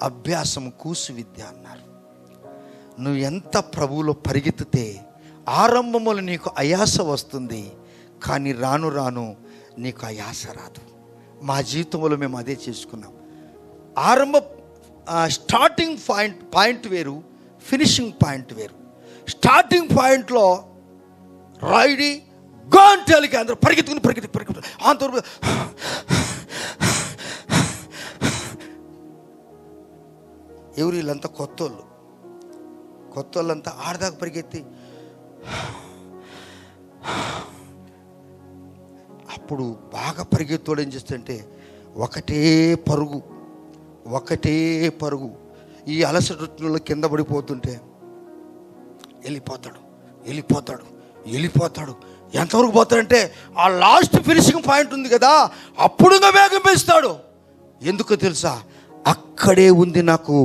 అభ్యాసం కూసు విద్య అన్నారు. నువ్వు ఎంత ప్రభువులో పరిగెత్తితే ఆరంభములో నీకు అయాస వస్తుంది, కానీ రాను రాను నీకు అయాస రాదు. మా జీవితంలో మేము అదే చేసుకున్నాం. స్టార్టింగ్ పాయింట్ వేరు, ఫినిషింగ్ పాయింట్ వేరు. స్టార్టింగ్ పాయింట్లో రైడి గంటలకి అందరూ పరిగెత్తుకుని అంతవరకు ఎవరు వీళ్ళంతా కొత్త వాళ్ళంతా ఆడదాకా పరిగెత్తి అప్పుడు బాగా పరిగెత్తోడు ఏం చేస్తుంటే ఒకటే పరుగు. ఈ అలసటలో కింద పడిపోతుంటే వెళ్ళిపోతాడు. ఎంతవరకు పోతాడంటే ఆ లాస్ట్ ఫినిషింగ్ పాయింట్ ఉంది కదా, అప్పుడు వేగం పెంచుతాడు. ఎందుకో తెలుసా? అక్కడే ఉంది నాకు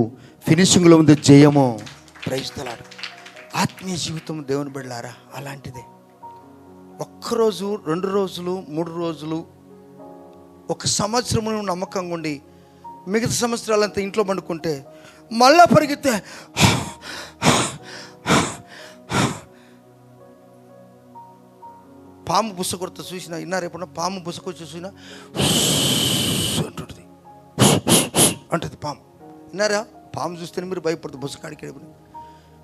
ఫినిషింగ్లో ఉంది జయము. Praise the Lord. ఆత్మీయ జీవితం దేవుని బిడ్డలారా అలాంటిదే. ఒక్కరోజు, 2 రోజులు, 3 రోజులు, 1 సంవత్సరము నమ్మకంగా ఉండి మిగతా సంవత్సరాలంతా ఇంట్లో పండుకుంటే మళ్ళా పరిగెత్తే పాము బుస కొడుతూ చూసినా, విన్నారు ఎప్పుడన్నా? పాము బుస కొట్టి చూసినా అంటుంది పాము. విన్నారా? పాము చూస్తేనే మీరు భయపడుతుంది. బుసకాడికి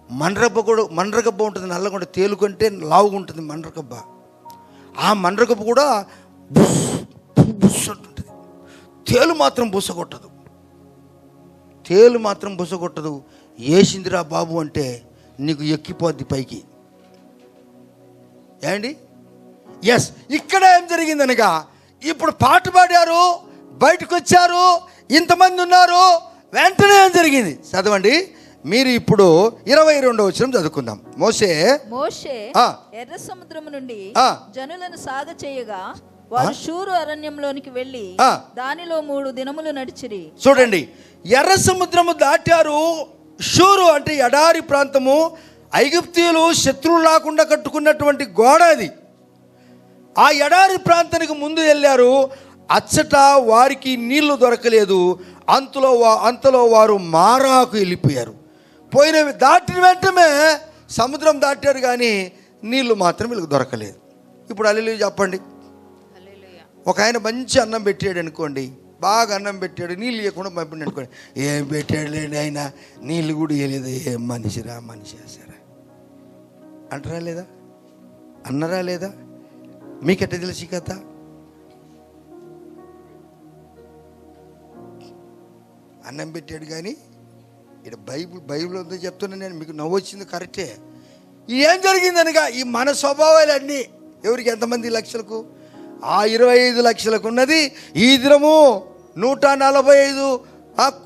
మండ్రగబ్బ ఉంటుంది, నల్లగా ఉంటుంది. తేలుకంటే లావుగా ఉంటుంది మండ్రగబ్బ. ఆ మండ్రగబ్బ కూడా బుస్ అంటుంటుంది. తేలు మాత్రం బుసగొట్టదు. తేలు మాత్రం బుసగొట్టదు. ఏసిందిరా బాబు అంటే నీకు ఎక్కిపోద్ది పైకి. ఏండి? ఎస్, ఇక్కడ ఏం జరిగిందనగా ఇప్పుడు పాట పాడారు, బయటకు వచ్చారు, ఇంతమంది ఉన్నారు. వెంటనే ఏం జరిగింది చదవండి మీరు. ఇప్పుడు 22వ వచనం చదువుకుందాం. మోషే ఎర్ర సముద్రము నుండి జనులను సాగ చేయగా వారు షూరు అరణ్యంలోనికి వెళ్ళి దానిలో 3 దినములు నడిచిరి. చూడండి, ఎర్ర సముద్రము దాటారు. షూరు అంటే ఎడారి ప్రాంతము. ఐగుప్తీయులు శత్రువులు రాకుండా కట్టుకున్నటువంటి గోడ అది. ఆ ఎడారి ప్రాంతానికి ముందు వెళ్ళారు. అచ్చట వారికి నీళ్లు దొరకలేదు. అంతలో వారు మారాకు వెళ్ళిపోయారు. పోయినవి దాటిన వెంటనే సముద్రం దాటారు, కానీ నీళ్లు మాత్రం వీళ్ళకి దొరకలేదు. ఇప్పుడు హల్లెలూయా చెప్పండి. ఒక ఆయన మంచి అన్నం పెట్టాడు అనుకోండి, బాగా అన్నం పెట్టాడు, నీళ్ళు ఇవ్వకుండా పంపిండి అనుకోండి. ఏం పెట్టాడు లేండి ఆయన, నీళ్ళు కూడా ఇవ్వలేదు. ఏం మనిషిరా మనిషి సరే అంటారా లేదా? అన్నరా లేదా? మీకెట్ట తెలిసి కదా? అన్నం పెట్టాడు కానీ ఇక్కడ బైబిల్ ఉందో చెప్తున్నా నేను. మీకు నవ్వు వచ్చింది కరెక్టే. ఏం జరిగిందనగా ఈ మన స్వభావాలన్నీ ఎవరికి ఎంతమంది లక్షలకు? ఆ 25 లక్షలకు ఉన్నది ఈ దినము 145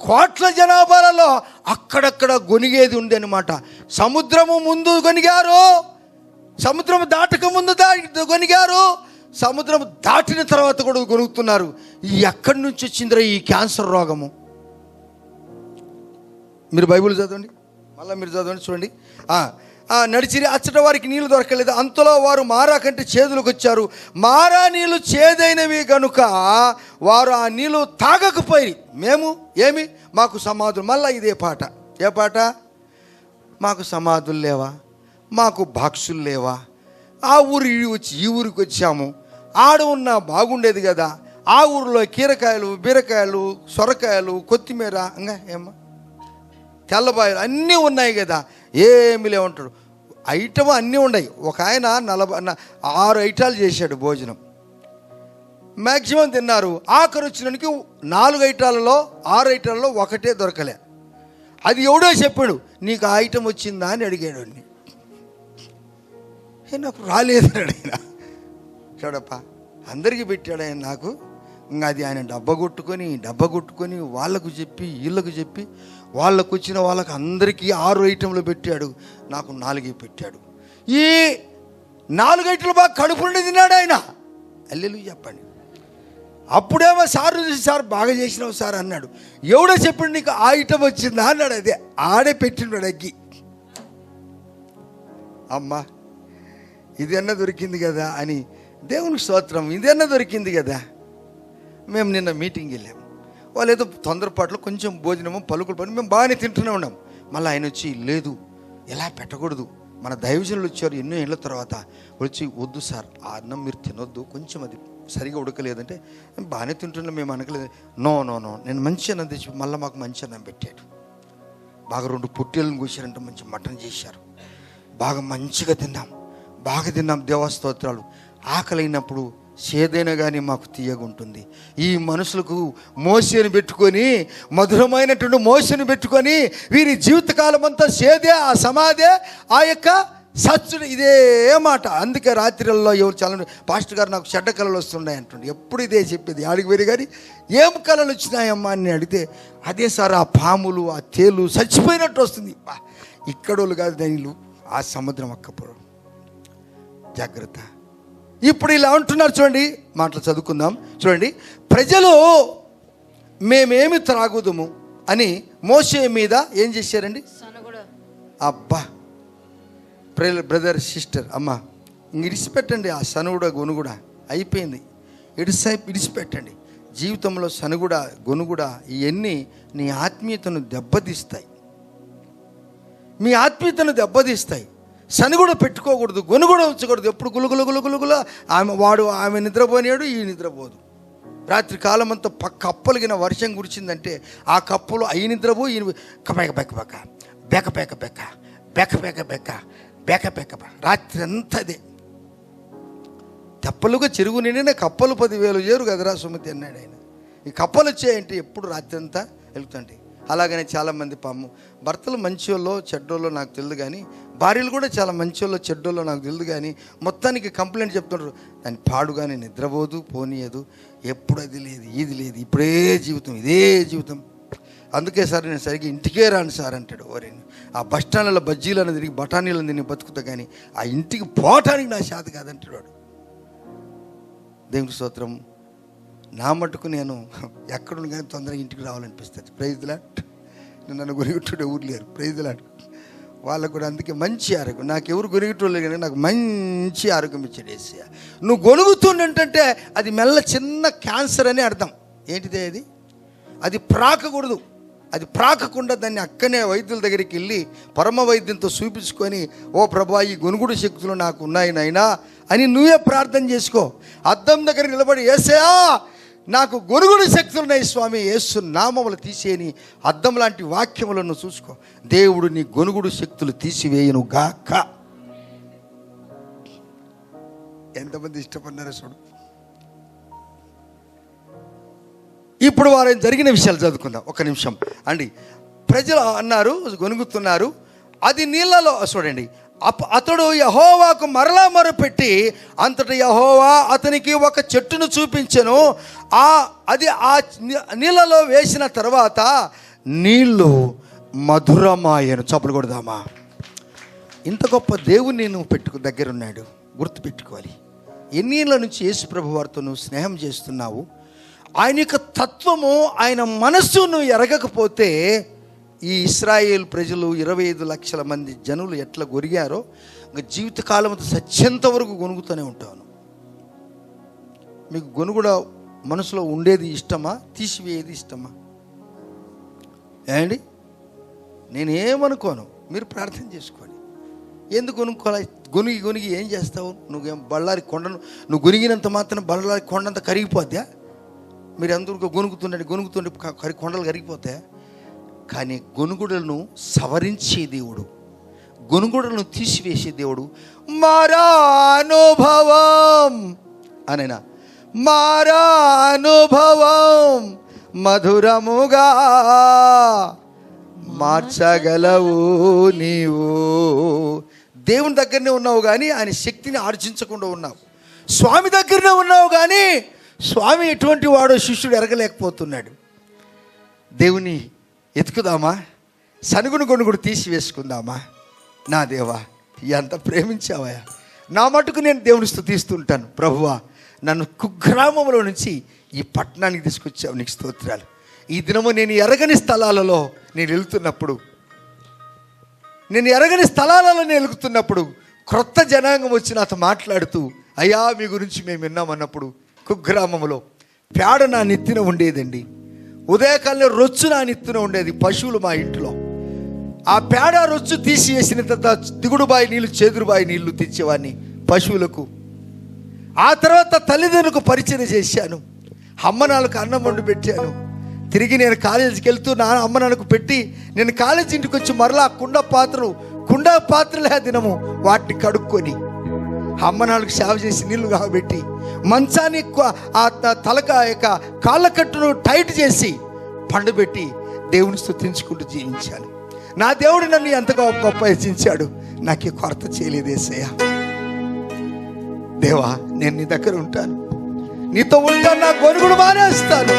కోట్ల జనాభాలలో అక్కడక్కడ గొనిగేది ఉంది అనమాట. సముద్రము ముందు గొనిగారు, సముద్రము దాటక ముందు గొనిగారు, సముద్రం దాటిన తర్వాత కూడా గొనుగుతున్నారు. ఎక్కడి నుంచి వచ్చిందిరా ఈ క్యాన్సర్ రోగము? మీరు బైబిల్ చదవండి, మళ్ళీ మీరు చదవండి. చూడండి, నడిచిరి. అచ్చట వారికి నీళ్లు దొరకలేదు. అంతలో వారు మారా కంటే చేదులకు వచ్చారు. మారా నీళ్లు చేదైనవి గనుక వారు ఆ నీళ్లు తాగకపోయి ఏమి మాకు సమాధులు. మళ్ళీ ఇదే పాట. ఏ పాట? మాకు సమాధులు లేవా, మాకు బాక్సులు లేవా, ఆ ఊరు వచ్చి ఈ ఊరికి వచ్చాము, ఆడ ఉన్నా బాగుండేది కదా, ఆ ఊరిలో కీరకాయలు, బీరకాయలు, సొరకాయలు, కొత్తిమీర, ఇంకా ఏమ్మా తెల్లబాయలు అన్నీ ఉన్నాయి కదా, ఏమి లేవంటాడు. ఐటమ్ అన్నీ ఉన్నాయి. ఒక ఆయన 6 ఐటాలు చేశాడు భోజనం, మ్యాక్సిమం తిన్నారు. ఆఖరి వచ్చినానికి 4 ఐటాలలో 6 ఐటాలలో ఒకటే దొరకలే. అది ఎవడో చెప్పాడు, నీకు ఆ ఐటమ్ వచ్చిందా అని అడిగాడు. నాకు రాలేదు ఆయన. చూడప్ప, అందరికీ పెట్టాడు ఆయన, నాకు ఇంకా అది ఆయన డబ్బా కొట్టుకొని వాళ్ళకు చెప్పి వీళ్ళకు చెప్పి వాళ్ళకు వచ్చిన వాళ్ళకి అందరికీ 6 ఐటెంలు పెట్టాడు, నాకు 4 పెట్టాడు. ఈ 4 ఐటెంలు బాగా కడుపు నుండి తిన్నాడు ఆయన. హల్లెలూయా చెప్పండి. అప్పుడేమో సార్ బాగా చేసినావు సార్ అన్నాడు. ఎవడో చెప్పండి నీకు ఆ ఐటమ్ వచ్చిందా అన్నాడు. అదే ఆడే పెట్టినాడు అగ్గి. అమ్మా ఇదన్నా దొరికింది కదా అని దేవునికి స్తోత్రం. ఇదన్నా దొరికింది కదా. మేము నిన్న మీటింగ్ వెళ్ళాము. వాళ్ళు ఏదో తొందరపాట్లు కొంచెం భోజనము పలుకులు పని మేము బాగానే తింటూనే ఉన్నాం. మళ్ళీ ఆయన వచ్చి లేదు ఎలా పెట్టకూడదు, మన దైవజనులు వచ్చారు ఎన్నో ఏళ్ళ తర్వాత వచ్చి, వద్దు సార్ ఆ అన్నం మీరు తినొద్దు, కొంచెం అది సరిగా ఉడకలేదంటే బాగానే తింటున్నాం మేము అనకలేదు. నో నేను మంచి అన్నం తెచ్చి మళ్ళీ మాకు మంచి అన్నం పెట్టాడు. బాగా 2 పొట్టేళ్ళని కూర్చారంటే మంచి మటన్ చేశారు. బాగా మంచిగా తిన్నాం దేవస్తోత్రాలు. ఆకలి అయినప్పుడు చేదైనా కానీ మాకు తీయగుంటుంది. ఈ మనుషులకు మోసేని పెట్టుకొని, మధురమైనటువంటి మోసేని పెట్టుకొని వీరి జీవితకాలం అంతా చేదే, ఆ సమాధే, ఆ యొక్క సత్సుడు, ఇదే మాట. అందుకే రాత్రిలో ఎవరు చాలా పాస్టర్ గారు నాకు చెడ్డ కళలు వస్తున్నాయి అంటుండే. ఎప్పుడు ఇదే చెప్పేది. ఆడికి వేరు కానీ ఏం కళలు వచ్చినాయమ్మా అని అడిగితే, అదే సార్ ఆ పాములు, ఆ తేలు చచ్చిపోయినట్టు వస్తుంది. ఇక్కడోళ్ళు కాదు దానిలు, ఆ సముద్రం అక్కపురం. జాగ్రత్త. ఇప్పుడు ఇలా అంటున్నారు చూడండి, మాటలు చదువుకుందాం. చూడండి, ప్రజలు మేమేమి త్రాగుదము అని మోషే మీద ఏం చేశారండి? అబ్బా బ్రదర్ సిస్టర్ అమ్మ ఇడిచిపెట్టండి ఆ సనుగుడ గొనుగుడ, అయిపోయింది. ఇడిచిపెట్టండి. జీవితంలో సనుగుడ గొనుగుడ ఇవన్నీ నీ ఆత్మీయతను దెబ్బతీస్తాయి. మీ ఆత్మీయతను దెబ్బతీస్తాయి. సనుగుడ పెట్టుకోకూడదు, గొనుగుడ ఉంచకూడదు. ఎప్పుడు గులుగుల ఆమె నిద్రపోయాడు, ఈ నిద్రపోదు. రాత్రి కాలం అంతా కప్పలిగిన వర్షం కురిచిందంటే ఆ కప్పలు అయి నిద్రపోయి ఈయన బెక్క రాత్రి అంతా అదే. తెప్పలుగా చెరుగు నిండిన కప్పలు 10,000 చేరు కదరా సుమతి అన్నాడు ఆయన. ఈ కప్పలు వచ్చాయంటే ఎప్పుడు రాత్రి అంతా వెళ్తుంటాయి. అలాగనే చాలామంది పాము భర్తలు మంచోళ్ళో చెడ్డోళ్ళో నాకు తెలియదు, కానీ భార్యలు కూడా చాలా మంచోళ్ళో చెడ్డోళ్ళో నాకు తెలియదు, కానీ మొత్తానికి కంప్లైంట్ చెప్తుంటారు. దాన్ని పాడుగానే నిద్రపోదు, పోనీయదు, ఎప్పుడు అది లేదు ఇది లేదు, ఇప్పుడే జీవితం, ఇదే జీవితం. అందుకే సార్ నేను సరిగ్గా ఇంటికే రాను సార్ అంటాడు. ఓరేని ఆ బస్ స్టాండ్లలో బజ్జీలను తిరిగి బఠానీలను తిని బతుకుతా, కానీ ఆ ఇంటికి పోవటానికి నా శాత కాదంటాడు వాడు. దేవుని స్తోత్రం. నా మటుకు నేను ఎక్కడున్నా కానీ తొందరగా ఇంటికి రావాలనిపిస్తుంది. Praise lot. నన్ను గొరిగొట్టుడే ఊరు లేరు. Praise Lord. వాళ్ళకు కూడా అందుకే మంచి ఆరోగ్యం. నాకు ఎవరు గొరిగొట్టలేదు, కానీ నాకు మంచి ఆరోగ్యం ఇచ్చాడు యేసయ్య. నువ్వు గొనుగుతుండంటే అది మెల్ల చిన్న క్యాన్సర్ అని అర్థం. ఏంటిదే అది? అది ప్రాకకూడదు. అది ప్రాకకుండా దాన్ని అక్కనే వైద్యుల దగ్గరికి వెళ్ళి పరమ వైద్యంతో చూపించుకొని, ఓ ప్రభా ఈ గొనుగుడు శక్తులు నాకు ఉన్నాయి నాయనా అని నువ్వే ప్రార్థన చేసుకో. అద్దం దగ్గర నిలబడి, యేసయ్యా నాకు గొనుగుడు శక్తులు ఉన్నాయి స్వామి, యేసు నామములు తీసేయని అద్దం లాంటి వాక్యములను చూసుకో. దేవుడు నీ గొనుగుడు శక్తులు తీసివేయను గాక. ఎంతమంది ఇష్టపడినారో చూడు. ఇప్పుడు వారు జరిగిన విషయాలు చదువుకుందాం. ఒక నిమిషం అండి. ప్రజలు అన్నారు, గొనుగుతున్నారు. అది నీళ్ళలో చూడండి. అతడు యెహోవాకు మరలా మొరపెట్టి అంతటా యెహోవా అతనికి ఒక చెట్టును చూపించెను. అది ఆ నీళ్ళలో వేసిన తర్వాత నీళ్ళు మధురమాయను. చప్పులు కొడదామా? ఇంత గొప్ప దేవుని నువ్వు దగ్గరున్నాడు. గుర్తుపెట్టుకోవాలి. ఎన్నేళ్ళ నుంచి యేసు ప్రభు వారితో నువ్వు స్నేహం చేస్తున్నావు. ఆయన యొక్క తత్వము, ఆయన మనస్సు నువ్వు ఎరగకపోతే ఈ ఇశ్రాయేల్ ప్రజలు 25 లక్షల మంది జనులు ఎట్లా గొరిగారో ఇంకా జీవితకాలంతో సత్యంత వరకు గొనుగుతూనే ఉంటాను. మీకు గొనుగుడ మనసులో ఉండేది ఇష్టమా, తీసివేయేది ఇష్టమా? ఏండి, నేనేమనుకోను, మీరు ప్రార్థన చేసుకోండి. ఎందుకు కొనుక్కోవాలి? గొనిగి ఏం చేస్తావు? నువ్వేం బళ్ళారి కొండను నువ్వు గొనిగినంత మాత్రం బళ్ళారి కొండంత కరిగిపోద్దా? మీరు అందరూ గొనుగుతుండే కొండలు కరిగిపోతాయా? కానీ గొనుగుడలను సవరించే దేవుడు, గొనుగుడలను తీసివేసే దేవుడు. మారా అనుభవం అనైనా, మారా అనుభవం మధురముగా మార్చగలవు నీవు. దేవుని దగ్గరనే ఉన్నావు కానీ ఆయన శక్తిని ఆర్జించకుండా ఉన్నావు. స్వామి దగ్గరనే ఉన్నావు కానీ స్వామి ఎటువంటి వాడో శిష్యుడు ఎరగలేకపోతున్నాడు. దేవుని ఎత్తుకుదామా? సనుగును గొనుగుడు తీసివేసుకుందామా? నా దేవా ఎంత ప్రేమించావా! నా మటుకు నేను దేవుని స్తుతిస్తుంటాను. ప్రభువా, నన్ను కుగ్రామంలో నుంచి ఈ పట్టణానికి తీసుకొచ్చావు, నీకు స్తోత్రాలు. ఈ దినము నేను ఎరగని స్థలాలలో నేను వెళ్తున్నప్పుడు క్రొత్త జనాంగం వచ్చి నాతో మాట్లాడుతూ, అయ్యా మీ గురించి మేము విన్నామన్నప్పుడు కుగ్రామంలో పేడ నా నెత్తిన ఉండేదండి. ఉదయకాలంలో రొచ్చు నా నెత్తిన ఉండేది. పశువులు మా ఇంట్లో ఆ పేడ రొచ్చు తీసివేసిన తర్వాత దిగుడుబాయి నీళ్ళు, చేదురుబాయి నీళ్లు తెచ్చేవాడిని పశువులకు. ఆ తర్వాత తల్లిదండ్రులకు పరిచయం చేశాను. అమ్మ నాన్నకు అన్నం వండి పెట్టాను. తిరిగి నేను కాలేజీకి వెళ్తూ అమ్మ నాన్నకు పెట్టి నేను కాలేజీ ఇంటికి వచ్చి మరలా కుండ పాత్రలే దినము వాటిని కడుక్కొని అమ్మ నాన్నకు సేవ చేసి నీళ్లు కాబెట్టి మంచాన్ని ఆ తలక యొక్క కాళ్ళకట్టును టైట్ చేసి పండుబెట్టి దేవుని స్తుతించుకుంటూ జీవించాను. నా దేవుడు నన్ను ఎంతగా గొప్ప హెచ్చించాడు. నాకు కొరత చేయలేదు యేసయ్యా. దేవా, నేను నీ దగ్గర ఉంటాను, నీతో ఉంటాను, నా గొనుగుడు మానేస్తాను.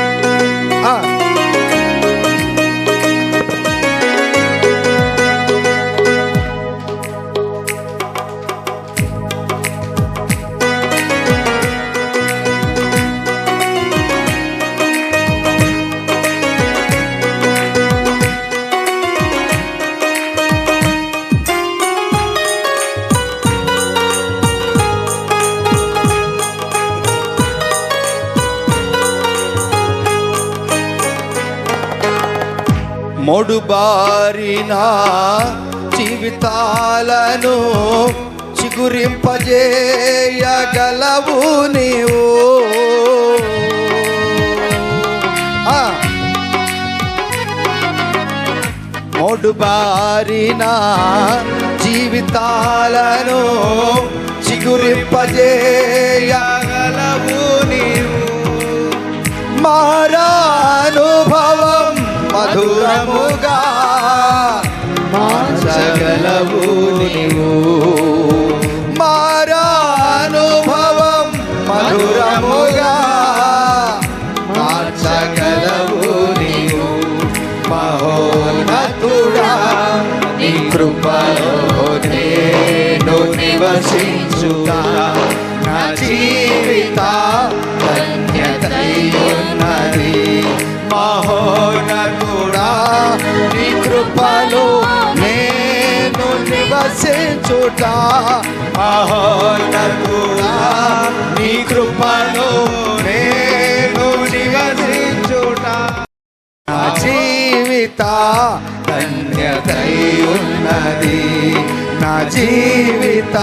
మోడుబారిన జీవితాలను చిగురింపజేయగలవు నీవు. మోడుబారిన జీవితాలను చిగురింపజేయగలవు నీవు. మారానుభవం మధురముగా మార్చగలవు నీవు, మారానుభవం మధురముగా మార్చగలవు నీవు. మహోన్నతుడా నీ కృపలో నేను నివసించుగా, నా జీవిత ధన్యతై ఉన్నది. మహోన్నతుడా నీ కృపలో నేను నివసించుట, మహోన్నతుడా నీ కృపలో నేను నివసించుట. నా జీవిత ధన్యతై ఉన్నది, నా జీవిత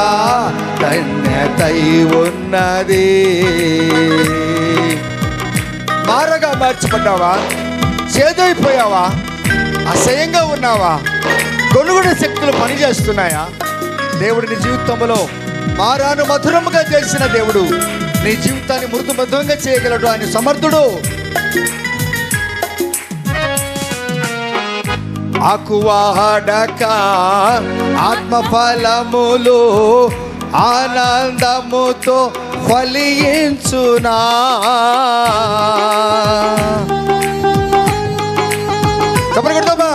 ధన్యతై ఉన్నది. మారగా మార్చబడ్డావా? చేదైపోయావా? అసహ్యంగా ఉన్నావా? కొనుగోలు శక్తులు పనిచేస్తున్నాయా? దేవుడు నీ జీవితంలో మారాను మధురముగా చేసిన దేవుడు నీ జీవితాన్ని మృదు మధురంగా చేయగలడు. ఆయన సమర్థుడు. ఆకువాడక ఆత్మఫలములు ఆనందముతో ఫలించునా, చెప్పకూడదమ్మా.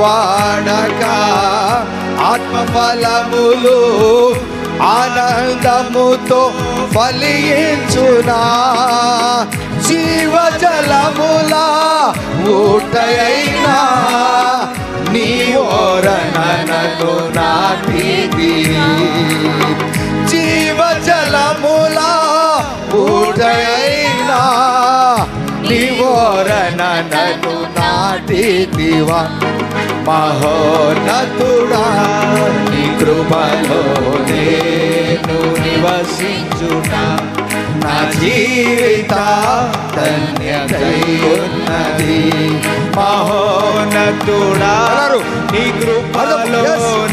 వాడక ఆత్మఫలములు ఆనందముతో ఫలించునా, జీవజలముల ఊటైనా నీ ఓరణను నాటిది, జీవజలముల ఊటైనా నీ ఓరణను నాటిదివా. మహోన్నతుడా నీ కృపలో నేను నివసించుట, నా జీవిత ధన్యతై ఉన్నది. మహోన్నతుడా నీ కృపలో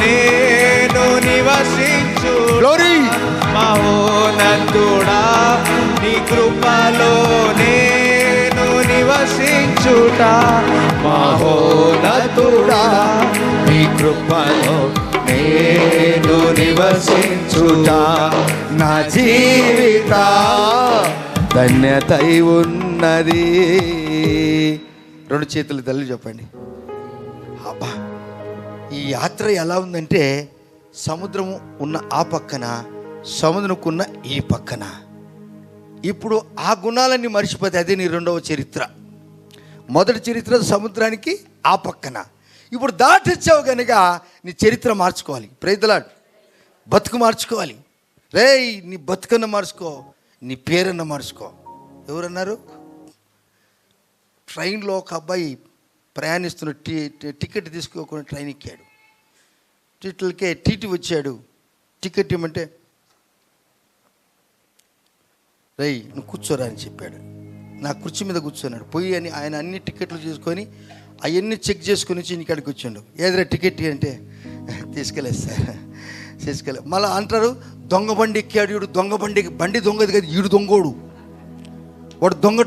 నేను నివసించు. మహోన్నతుడా నీ కృపలో నేను నివసించుట, మహోన్నతుడా నీ కృపలో నేను నివసించుట, నా జీవిత ధన్యతై ఉన్నది. రెండు చేతులు తల్లి చెప్పండి. అబ్బా, ఈ యాత్ర ఎలా ఉందంటే సముద్రము ఉన్న ఆ పక్కన, సముద్రంకున్న ఈ పక్కన. ఇప్పుడు ఆ గుణాలన్నీ మర్చిపోతే అదే నీ రెండవ చరిత్ర. మొదటి చరిత్ర సముద్రానికి ఆ పక్కన. ఇప్పుడు దాటిచ్చావు కనుక నీ చరిత్ర మార్చుకోవాలి. Praise the Lord. బతుకు మార్చుకోవాలి. రేయ్, నీ బతుకన్న మార్చుకో, నీ పేరన్న మార్చుకో. ఎవరన్నారు? ట్రైన్లో ఒక అబ్బాయి ప్రయాణిస్తున్న టికెట్ తీసుకోకుండా ట్రైన్ ఎక్కాడు. టికెట్లకే టీటీ వచ్చాడు. టికెట్ ఇవ్వమంటే, రేయ్ నువ్వు కూర్చోరా అని చెప్పాడు. నా కుర్చీ మీద కూర్చున్నాడు. పోయి అని ఆయన అన్ని టికెట్లు తీసుకొని అవన్నీ చెక్ చేసుకొని వచ్చి ఇక్కడికి వచ్చాడు. ఏదైనా టికెట్ అంటే తీసుకెళ్ళలేదు సార్, తీసుకెళ్ళి. మళ్ళీ అంటారు దొంగ బండి ఎక్కాడు. ఈడు దొంగ బండి దొంగది కదా, ఈడు దొంగోడు. వాడు దొంగ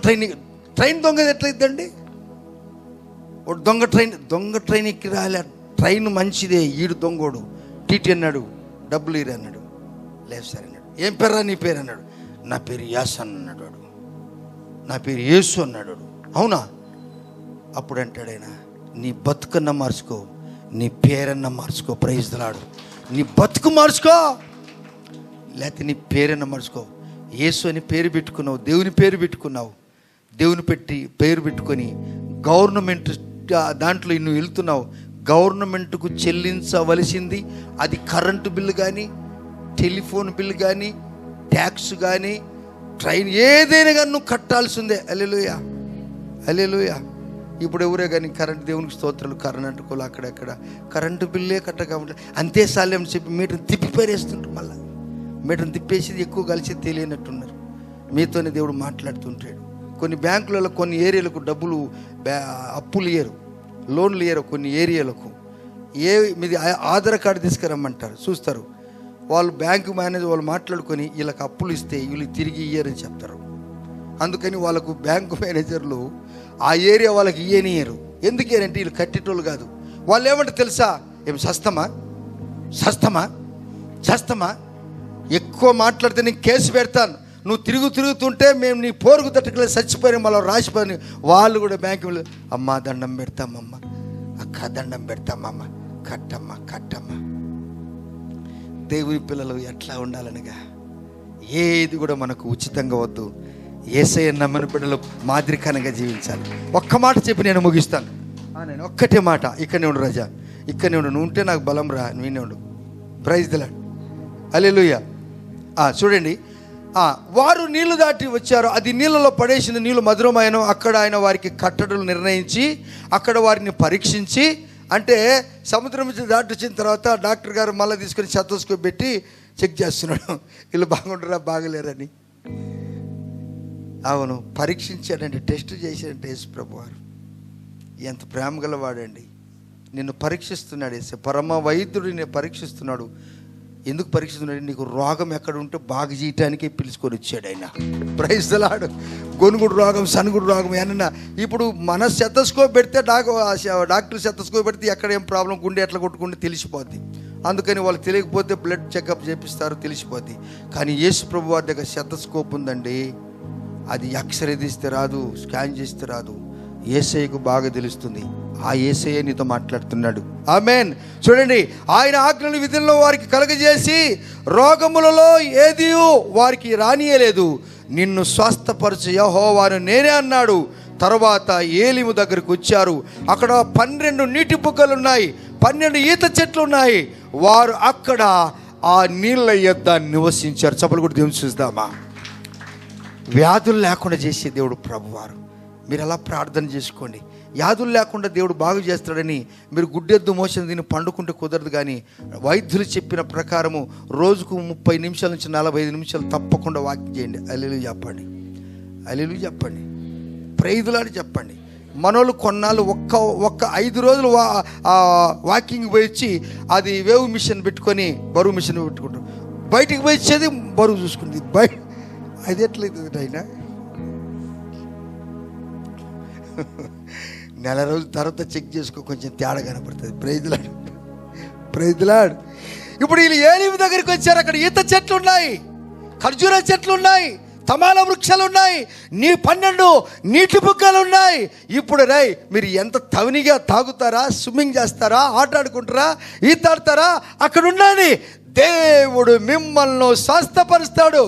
ట్రైన్ దొంగది ఎట్లయిద్దండి? వాడు దొంగ ట్రైన్ ఎక్కి రాలే. ట్రైన్ మంచిదే, ఈడు దొంగోడు. టీటీ అన్నాడు, డబ్బులు ఇరు అన్నాడు. లేదు సార్ అన్నాడు. ఏం పేర్రా నీ పేరు అన్నాడు. నా పేరు యాసన్ అన్నాడు వాడు. నా పేరు యేసు అన్నాడు వాడు. అవునా? అప్పుడు అంటాడు ఆయన, నీ బతుకన్న మార్చుకో, నీ పేరన్న మార్చుకో. Praise the Lord. నీ బతుకు మార్చుకో, లేకపోతే నీ పేరన్న మార్చుకో. యేసు అని పేరు పెట్టుకున్నావు, దేవుని పేరు పెట్టుకున్నావు. దేవుని పేరు పెట్టుకొని గవర్నమెంట్ దాంట్లో నువ్వు వెళ్తున్నావు. గవర్నమెంట్కు చెల్లించవలసింది అది కరెంటు బిల్లు కానీ, టెలిఫోన్ బిల్లు కానీ, ట్యాక్స్ కానీ, ట్రైన్ ఏదైనా కానీ నువ్వు కట్టాల్సిందే. హల్లెలూయా, హల్లెలూయా. ఇప్పుడు ఎవరే కానీ కరెంటు, దేవునికి స్తోత్రాలు, కరెంటుకోలు అక్కడెక్కడ కరెంటు బిల్లే కట్టగా ఉంటాయి. అంతే సాల్యం చెప్పి మీటర్ని తిప్పి పేరేస్తుంటారు. మళ్ళీ మీటర్ని తిప్పేసి ఎక్కువ కలిసి తెలియనట్టున్నారు. మీతోనే దేవుడు మాట్లాడుతుంటాడు. కొన్ని బ్యాంకులలో కొన్ని ఏరియాలకు డబ్బులు అప్పులు ఇయ్యరు, లోన్లు ఇయ్యరు. కొన్ని ఏరియాలకు మీది ఆధార్ కార్డు తీసుకురమ్మంటారు, చూస్తారు. వాళ్ళు బ్యాంకు మేనేజర్ వాళ్ళు మాట్లాడుకొని వీళ్ళకి అప్పులు ఇస్తే వీళ్ళు తిరిగి ఇయ్యరని చెప్తారు. అందుకని వాళ్ళకు బ్యాంకు మేనేజర్లు ఆ ఏరియా వాళ్ళకి ఇయ్యనియరు. ఎందుకేనంటే వీళ్ళు కట్టేటోళ్ళు కాదు. వాళ్ళు ఏమంటే తెలుసా, ఏం చేస్తామా ఎక్కువ మాట్లాడితే నేను కేసు పెడతాను, నువ్వు తిరుగుతుంటే మేము నీ పోరుకు తట్టుకోలేదు చచ్చిపోయిన మళ్ళీ రాసిపోయి. వాళ్ళు కూడా బ్యాంకు వెళ్ళి, అమ్మ దండం పెడతామమ్మ, అక్క దండం పెడతామమ్మ, కట్టమ్మా. దేవుని పిల్లలు ఎట్లా ఉండాలనగా ఏది కూడా మనకు ఉచితంగా వద్దు. యేసయ్య నమ్మని బిడ్డలు మాదిరికనంగా జీవించాలి. ఒక్క మాట చెప్పి నేను ముగిస్తాను. నేను ఒక్కటే మాట, ఇక్కడనే ఉండు రాజా, ఇక్కడనే ఉండు, నువ్వు ఉంటే నాకు బలం రా, నువ్వే ఉండు. ప్రైజ్ ది లార్డ్, హల్లెలూయా. చూడండి, వారు నీళ్లు దాటి వచ్చారు, అది నీళ్ళలో పడేసిన నీళ్ళు మధురమైన. అక్కడ ఆయన వారికి కట్టడలు నిర్ణయించి అక్కడ వారిని పరీక్షించి, అంటే సముద్రం నుంచి దాటి వచ్చిన తర్వాత డాక్టర్ గారు మళ్ళీ తీసుకొని స్టెతోస్కోప్ పెట్టి చెక్ చేస్తున్నాడు, వీళ్ళు బాగుంటారా బాగలేరని. అవును, పరీక్షించాడండి, టెస్ట్ చేశాడంటే యేసు ప్రభు వారు ఎంత ప్రేమ గలవాడండి. నిన్ను పరీక్షిస్తున్నాడు యేసు, పరమ వైద్యుడు నిన్ను పరీక్షిస్తున్నాడు. ఎందుకు పరీక్షిస్తున్నాడు? నీకు రోగం ఎక్కడ ఉంటే బాగు చేయటానికి పిలుచుకొని వచ్చాడు ఆయన. Praise the lord. గొనుగుడు రోగం, సనుగుడు రోగం ఏమన్నా ఇప్పుడు మన స్టెతోస్కోప్ పెడితే డాక్టర్ స్టెతోస్కోప్ పెడితే ఎక్కడ ఏం ప్రాబ్లం, గుండె ఎట్లా కొట్టుకుంటే తెలిసిపోద్ది. అందుకని వాళ్ళు తెలియకపోతే బ్లడ్ చెకప్ చేపిస్తారు, తెలిసిపోద్ది. కానీ యేసు ప్రభు వారి దగ్గర స్టెతోస్కోప్ ఉందండి, అది ఎక్స్రే తీస్తే రాదు, స్కాన్ చేస్తే రాదు. యేసయ్యకు బాగా తెలుస్తుంది. ఆ యేసయ్య నీతో మాట్లాడుతున్నాడు. ఆమేన్. చూడండి, ఆయన ఆజ్ఞలు విధులను వారికి కలుగజేసి రోగములలో ఏదీ వారికి రానియలేదు. నిన్ను స్వస్థపరచు యెహోవాను నేనే అన్నాడు. తర్వాత ఏలీము దగ్గరికి వచ్చారు. అక్కడ 12 నీటి బుగ్గలు ఉన్నాయి, 12 ఈత చెట్లు ఉన్నాయి. వారు అక్కడ ఆ నీళ్ళ యొద్ద నివసించారు. చప్పలు కూడా దేవుని చూద్దామా. వ్యాధులు లేకుండా చేసే దేవుడు ప్రభువారు. మీరు అలా ప్రార్థన చేసుకోండి. వ్యాధులు లేకుండా దేవుడు బాగు చేస్తాడని మీరు గుడ్డెద్దు మోసం దీన్ని పండుకుంటే కుదరదు. కానీ వైద్యులు చెప్పిన ప్రకారము రోజుకు 30 నిమిషాల నుంచి 45 నిమిషాలు తప్పకుండా వాకింగ్ చేయండి. హల్లెలూయా చెప్పండి, హల్లెలూయా చెప్పండి, ప్రైజ్ ది లార్డ్ చెప్పండి. మనోళ్ళు కొన్నాళ్ళు ఒక్క 5 రోజులు వాకింగ్ పోయి వచ్చి అది వేవ్ మిషన్ పెట్టుకొని బరువు మిషన్ పెట్టుకుంటారు. బయటికి పోయి వచ్చేది బరువు చూసుకుంది. అది ఎట్లయితుంది అయినా నెల రోజుల తర్వాత చెక్ చేసుకో, కొంచెం తేడా కనపడుతుంది. Praise the Lord, praise the Lord. ఇప్పుడు వీళ్ళు ఏలీము దగ్గరికి వచ్చారు. అక్కడ ఈత చెట్లు ఉన్నాయి, ఖర్జూర చెట్లు ఉన్నాయి, తమాల వృక్షాలు ఉన్నాయి, 12 నీటి బుగ్గలు ఉన్నాయి. ఇప్పుడు మీరు ఎంత తవినిగా తాగుతారా, స్విమ్మింగ్ చేస్తారా, ఆట ఆడుకుంటారా, ఈత ఆడతారా, అక్కడ ఉండండి. దేవుడు మిమ్మల్ని స్వస్థపరుస్తాడు,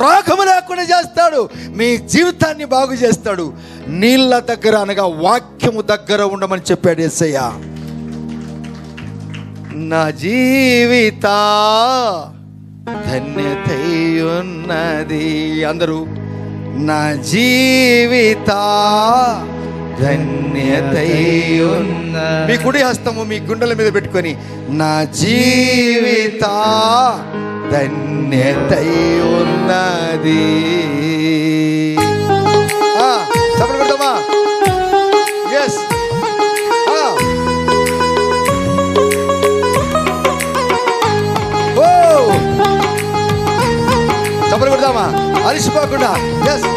రోగము లేకుండా చేస్తాడు, మీ జీవితాన్ని బాగు చేస్తాడు. నీళ్ళ దగ్గర అనగా వాక్యము దగ్గర ఉండమని చెప్పాడు యేసయ్య. నా జీవిత ధన్యతై ఉన్నది. అందరూ నా జీవిత ధన్యతై ఉన్నది. మీ కుడి హస్తము మీ గుండెల మీద పెట్టుకొని నా జీవిత ధన్యతై ఉన్నది. చెప్పలు పెడతామా? ఎస్. చెప్పలు పెడతామా అలసిపోకుండా? ఎస్.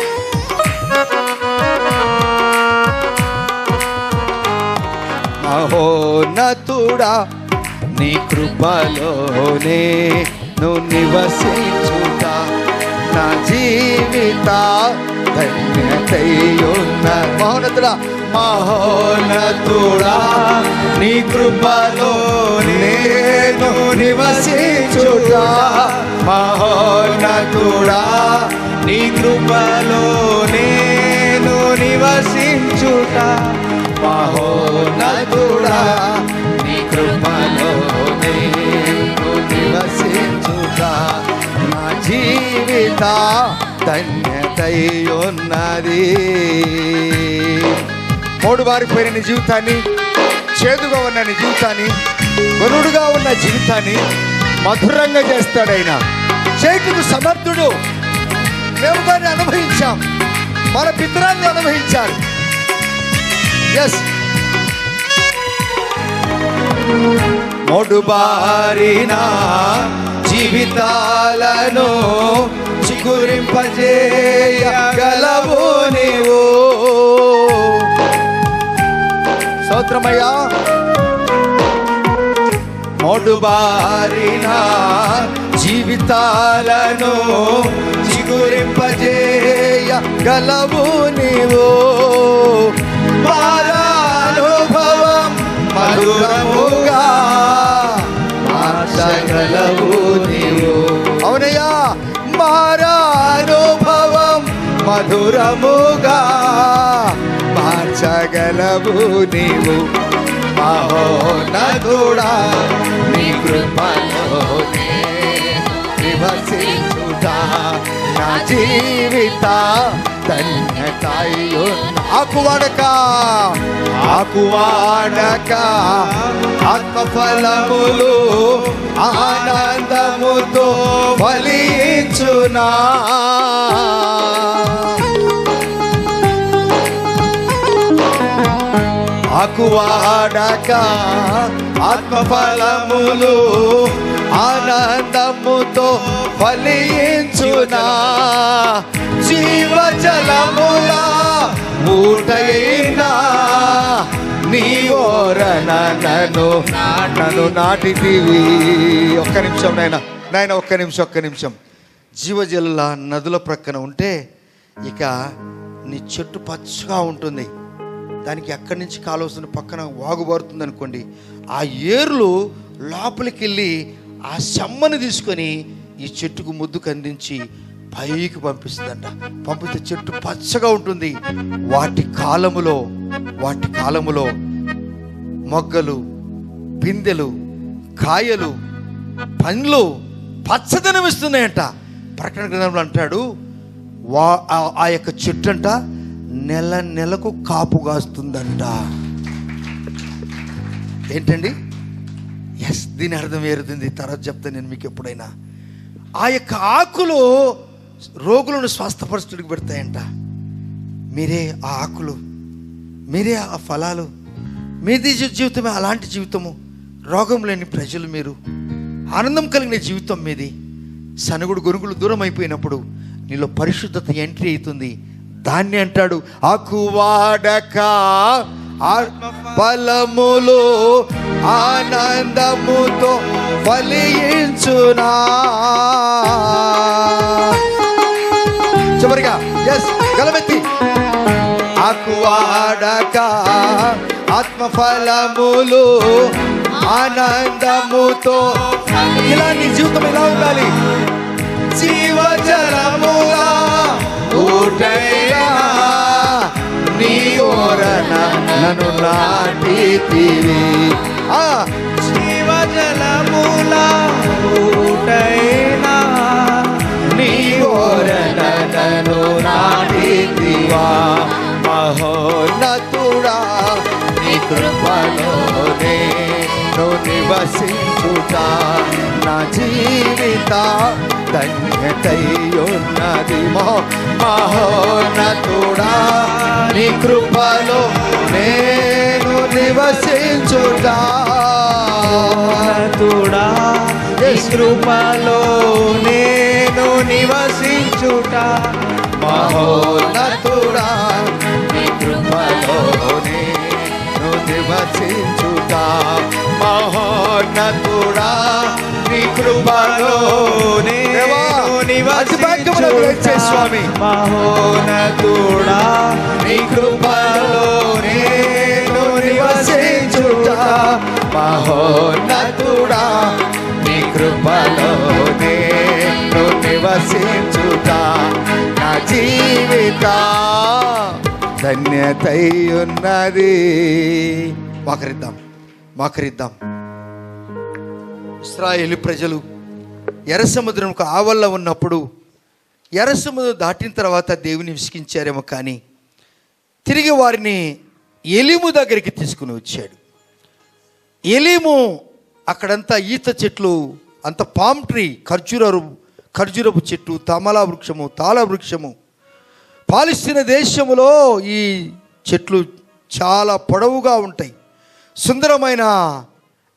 మహోన్నతుడా నీ కృపలోనే నువ్వు నివసించుట నా జీవిత ధన్యతై ఉన్నది. మహోన్నతుడా, మహోన్నతుడా నీ కృపలోనే నువ్వు నివసించుట మహోన్నతుడా నీ కృపలోనే నువ్వు నివసించుట మహోన్నతుడా నీ కృపలోనే నువ్వు నివసించుట నా జీవిత ధన్యతై ఉన్నది. మూడు బారిపోయిన నీ జీవితాన్ని, చేదుగా ఉన్న నీ జీవితాన్ని, గొనుడుగా ఉన్న జీవితాన్ని మధురంగా చేస్తాడైనా. చేతుకు సమర్థుడు. మేము దాన్ని అనుభవించాం, మన పితరాన్ని అనుభవించాలి. ఎస్. మోడుబారిన జీవితాలను చిగురింపజేయగలవు నీవు. స్తోత్రమయ్యా. మోడుబారిన జీవితాలను చిగురింపజేయగలవు నీవు. మారానుభవం మధురముగా మార్చగలవు నీవు. అవునయ్యా, మారానుభవం మధురముగా మార్చగలవు నీవు. మహోన్నతుడా నీ కృపలోనే నివసించుట నా జీవిత ధన్యతయు. ఆకువాడక ఆత్మఫలములు ఆనందముతో ఫలించునా. ఆకువాడక ఆత్మఫలములు ఆనందముతో ఫలించునా. జీవజలముల ఊటైనా నీ ఓరన నన్ను నాటితివి. ఒక్క నిమిషం నాయన ఒక్క నిమిషం. జీవజల నదుల ప్రక్కన ఉంటే ఇక నీ చెట్టు పచ్చగా ఉంటుంది. దానికి ఎక్కడి నుంచి కాలువస్తున్న పక్కన వాగు పడుతుంది అనుకోండి, ఆ ఏర్లు లోపలికి వెళ్ళి ఆ సెమ్మని తీసుకొని ఈ చెట్టుకు ముద్దుకు అందించి పైకి పంపిస్తుందంట. పంపిస్తే చెట్టు పచ్చగా ఉంటుంది. వాటి కాలములో మొగ్గలు, పిందెలు, కాయలు, పండ్లు పచ్చదనం ఇస్తున్నాయంట. ప్రకటన గ్రంథంలో అంటాడు, ఆ యొక్క చెట్టు అంట నెలకు కాపు కాస్తుందంట. ఏంటండి? ఎస్, దీని అర్థం వేరుతుంది, తర్వాత చెప్తాను నేను మీకు ఎప్పుడైనా. ఆ యొక్క ఆకులు రోగులను స్వస్థపరచడానికి పెడతాయంట. మీరే ఆ ఆకులు, మీరే ఆ ఫలాలు. మీది జీవితమే అలాంటి జీవితము. రోగం లేని ప్రజలు మీరు, ఆనందం కలిగిన జీవితం మీది. సనుగుడు గొరుగులు దూరం అయిపోయినప్పుడు నీలో పరిశుద్ధత ఎంట్రీ అవుతుంది. దాన్ని అంటాడు, ఆకువాడక ఫలములు ఆనందముతో ఫలించునా. చివరిగా ఎస్ గలమెత్తి, ఆకువాడక ఆత్మఫలములు ఆనందముతో. ఇలా నీ జీవితం ఎలా ఉండాలి? జీవజలములా ఊటైనా నీ ఓరన నన్ను నాటితివి. జీవజలములా ఊటైనా నీ ఓరన నన్ను నాటితివా. మహోన్నతుడా నీ కృపలోనే నివసించుట నా జీవిత ధన్యతయున్నది. మహోన్నతుడా నీ కృపలో నేను నివసించుట. మహోన్నతుడా నీ కృపలో నేను నివసించుట. మహోన్నతుడా నీ కృపలో నేను నివసించుట. మహోన్నతుడా నీ కృపలో స్వామి. మహోన్నతుడా నీ కృపలో నేను నివసించుట. మహోన్నతుడా నీ కృపలో నేను నివసించుట. నా జీవిత ధన్యతయున్నది. మోకరిద్దాం. ఇశ్రాయేలు ప్రజలు ఎర్ర సముద్రంకు ఆవల్ల ఉన్నప్పుడు, ఎర్ర సముద్రం దాటిన తర్వాత దేవుని విసిగించారేమో, కానీ తిరిగి వారిని ఎలీము దగ్గరికి తీసుకుని వచ్చాడు. ఎలీము అక్కడంతా ఈత చెట్లు, అంత పామ్ ట్రీ, ఖర్జూరపు చెట్టు, తమలా వృక్షము, తాళ వృక్షము. పాలస్తీనా దేశములో ఈ చెట్లు చాలా పొడవుగా ఉంటాయి. సుందరమైన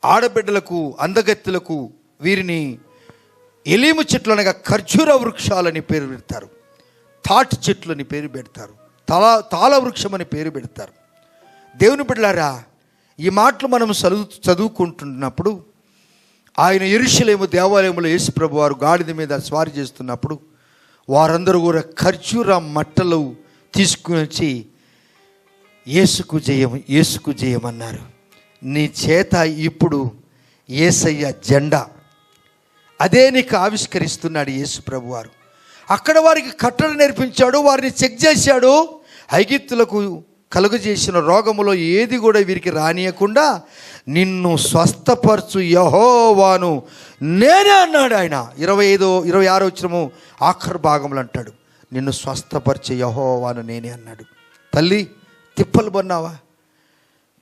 ఆడబిడ్డలకు, అందగత్తెలకు వీరిని ఎలీము చెట్లు అనగా ఖర్జూర వృక్షాలని పేరు పెడతారు, తాటి చెట్లు అని పేరు పెడతారు, తాళ వృక్షం అని పేరు పెడతారు. దేవుని బిడ్డలారా, ఈ మాటలు మనం చదువుకుంటున్నప్పుడు ఆయన యెరూషలేము దేవాలయంలో యేసు ప్రభు వారు గాడిద మీద స్వారీ చేస్తున్నప్పుడు వారందరూ కూడా ఖర్జూర మట్టలు తీసుకుని వచ్చి యేసుకు జయం, యేసుకు జయం అన్నారు. నీ చేత ఇప్పుడు యేసయ్య జెండా అదే నీకు ఆవిష్కరిస్తున్నాడు యేసు ప్రభు వారు. అక్కడ వారికి కట్టడ నేర్పించాడు, వారిని చెక్ చేశాడు. ఐగుప్తులకు కలుగజేసిన రోగములో ఏది కూడా వీరికి రానియకుండా నిన్ను స్వస్థపరచు యెహోవాను నేనే అన్నాడు ఆయన. 26 వచనము ఆఖరు భాగంలో అంటాడు, నిన్ను స్వస్థపరిచే యెహోవాను నేనే అన్నాడు. తల్లి, తిప్పలు పన్నావా,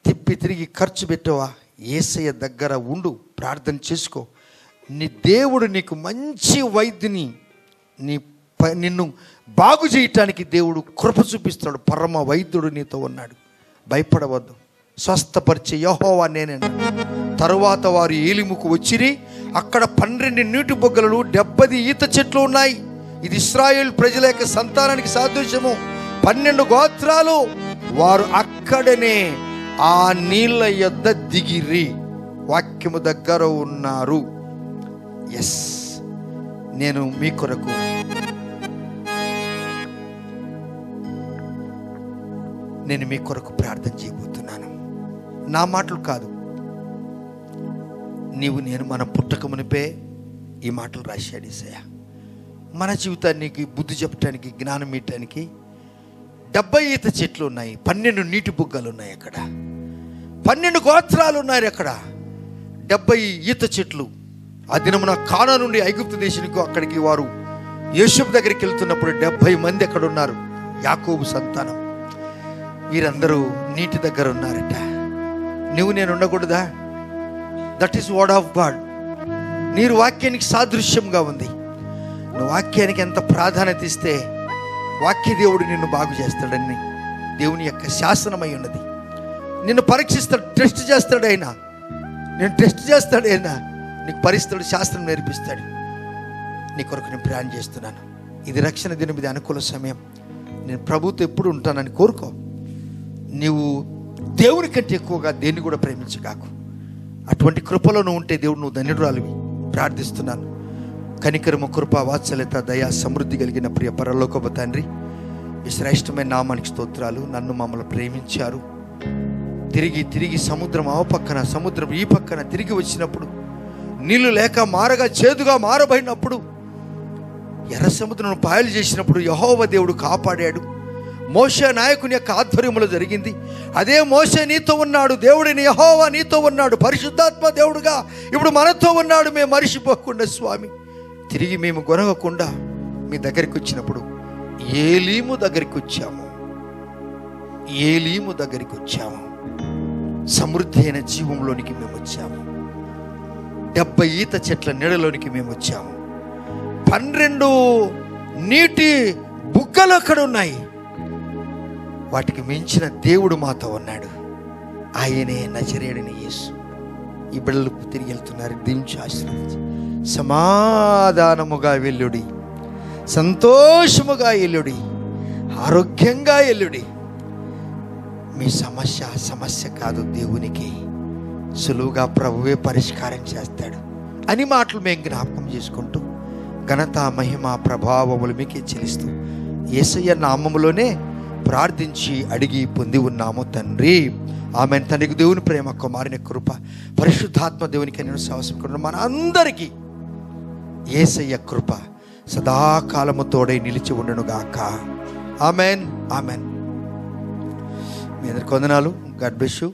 తిప్పి తిరిగి ఖర్చు పెట్టావా, యేసయ్య దగ్గర ఉండు, ప్రార్థన చేసుకో. నీ దేవుడు నీకు మంచి వైద్యుని, నిన్ను బాగు చేయటానికి దేవుడు కృప చూపిస్తాడు. పరమ వైద్యుడు నీతో ఉన్నాడు, భయపడవద్దు, స్వస్థపరిచే యెహోవా నేనే. తరువాత వారు ఏలిముకు వచ్చిరి. అక్కడ 12 నీటి బొగ్గలు, 70 ఈత చెట్లు ఉన్నాయి. ఇది ఇశ్రాయేలు ప్రజల యొక్క సంతానానికి సాదృశ్యము. 12 గోత్రాలు. వారు అక్కడనే ఆ నీళ్ళ యొద్ద దిగిరి, వాక్యము దగ్గర ఉన్నారు. ఎస్, నేను మీ కొరకు ప్రార్థన చేయబోతున్నాను. నా మాటలు కాదు, నేను మన పుట్టక మునిపే ఈ మాటలు రాశాడు యేసయ్య. మన జీవితానికి బుద్ధి చెప్పడానికి, జ్ఞానం ఇవ్వటానికి 70 ఈత చెట్లు ఉన్నాయి, 12 నీటి బుగ్గలు ఉన్నాయి. అక్కడ 12 గోత్రాలు ఉన్నాయి. అక్కడ 70 ఈత చెట్లు. ఆ దినమున కానా నుండి ఐగుప్తు దేశానికి అక్కడికి వారు యోసేపు దగ్గరికి వెళ్తున్నప్పుడు 70 మంది అక్కడ ఉన్నారు, యాకోబు సంతానం. వీరందరూ నీటి దగ్గర ఉన్నారట. నేను ఉండకూడదా? That is word of God. నీరు వాక్యానికి సాదృశ్యంగా ఉంది. నువ్వు వాక్యానికి ఎంత ప్రాధాన్యత ఇస్తే వాక్య దేవుడు నిన్ను బాగు చేస్తాడని దేవుని యొక్క శాసనమై ఉన్నది. నిన్ను పరీక్షిస్తాడు, టెస్ట్ చేస్తాడు ఆయన. టెస్ట్ చేస్తాడు ఆయన, నీకు పరిస్థితుడు, శాస్త్రం నేర్పిస్తాడు. నీ కొరకు నేను ప్రయాణం చేస్తున్నాను. ఇది రక్షణ దినం, ఇది అనుకూల సమయం. నేను ప్రభుతో ఎప్పుడు ఉంటానని కోరుకో. నీవు దేవుని కంటే ఎక్కువగా దేన్ని కూడా ప్రేమించగాకు. అటువంటి కృపలో నువ్వు ఉంటే దేవుడు నువ్వు ధన్యురాలివి. ప్రార్థిస్తున్నాను. కనికరము, కృప, వాత్సల్యత, దయ, సమృద్ధి కలిగిన ప్రియ పరలోకపు తండ్రి, ఈ శ్రేష్టమైన నామానికి స్తోత్రాలు. నన్ను మమ్మల్ని ప్రేమించారు. తిరిగి సముద్రం ఆ పక్కన, సముద్రం ఈ పక్కన తిరిగి వచ్చినప్పుడు, నీళ్లు లేక మారగా చేదుగా మారబడినప్పుడు, ఎర్ర సముద్రం పాయలు చేసినప్పుడు యెహోవా దేవుడు కాపాడాడు. మోషే నాయకుని యొక్క ఆధ్వర్యంలో జరిగింది. అదే మోషే నీతో ఉన్నాడు, దేవుడిని యెహోవా నీతో ఉన్నాడు, పరిశుద్ధాత్మ దేవుడుగా ఇప్పుడు మనతో ఉన్నాడు. మేము మరిచిపోకుండా స్వామి, తిరిగి మేము గొనగకుండా మీ దగ్గరికి వచ్చినప్పుడు ఏలీము దగ్గరికి వచ్చాము. సమృద్ధి అయిన జీవంలోనికి మేము వచ్చాము. 70 ఈత చెట్ల నీడలోనికి మేము వచ్చాము. 12 నీటి బుగ్గలు అక్కడ ఉన్నాయి. వాటికి మించిన దేవుడు మాతో ఉన్నాడు. ఆయనే నజరేయుడైన యేసు. ఈ బిడ్డలు తిరిగి వెళ్తున్నారు. దీవించి ఆశీర్వదించి సమాధానముగా వెళ్ళుడి, సంతోషముగా వెళ్ళుడి, ఆరోగ్యంగా వెళ్ళుడి. మీ సమస్య కాదు, దేవునికి సులువుగా ప్రభువే పరిష్కారం చేస్తాడు అని మాటలు మేము జ్ఞాపకం చేసుకుంటూ, ఘనత, మహిమ, ప్రభావములు మీకే చెల్లిస్తూ యేసయ్య నామములోనే ప్రార్థించి అడిగి పొంది ఉన్నాము తండ్రి. ఆమెన్. తండ్రికి దేవుని ప్రేమ, కుమారుని కృప, పరిశుద్ధాత్మ దేవునికి నేను సహవాసం మన అందరికీ యేసయ్య కృప సదాకాలము తోడై నిలిచి ఉండునుగాక. Amen, amen. మీ అందరికి వందనాలు. God bless you.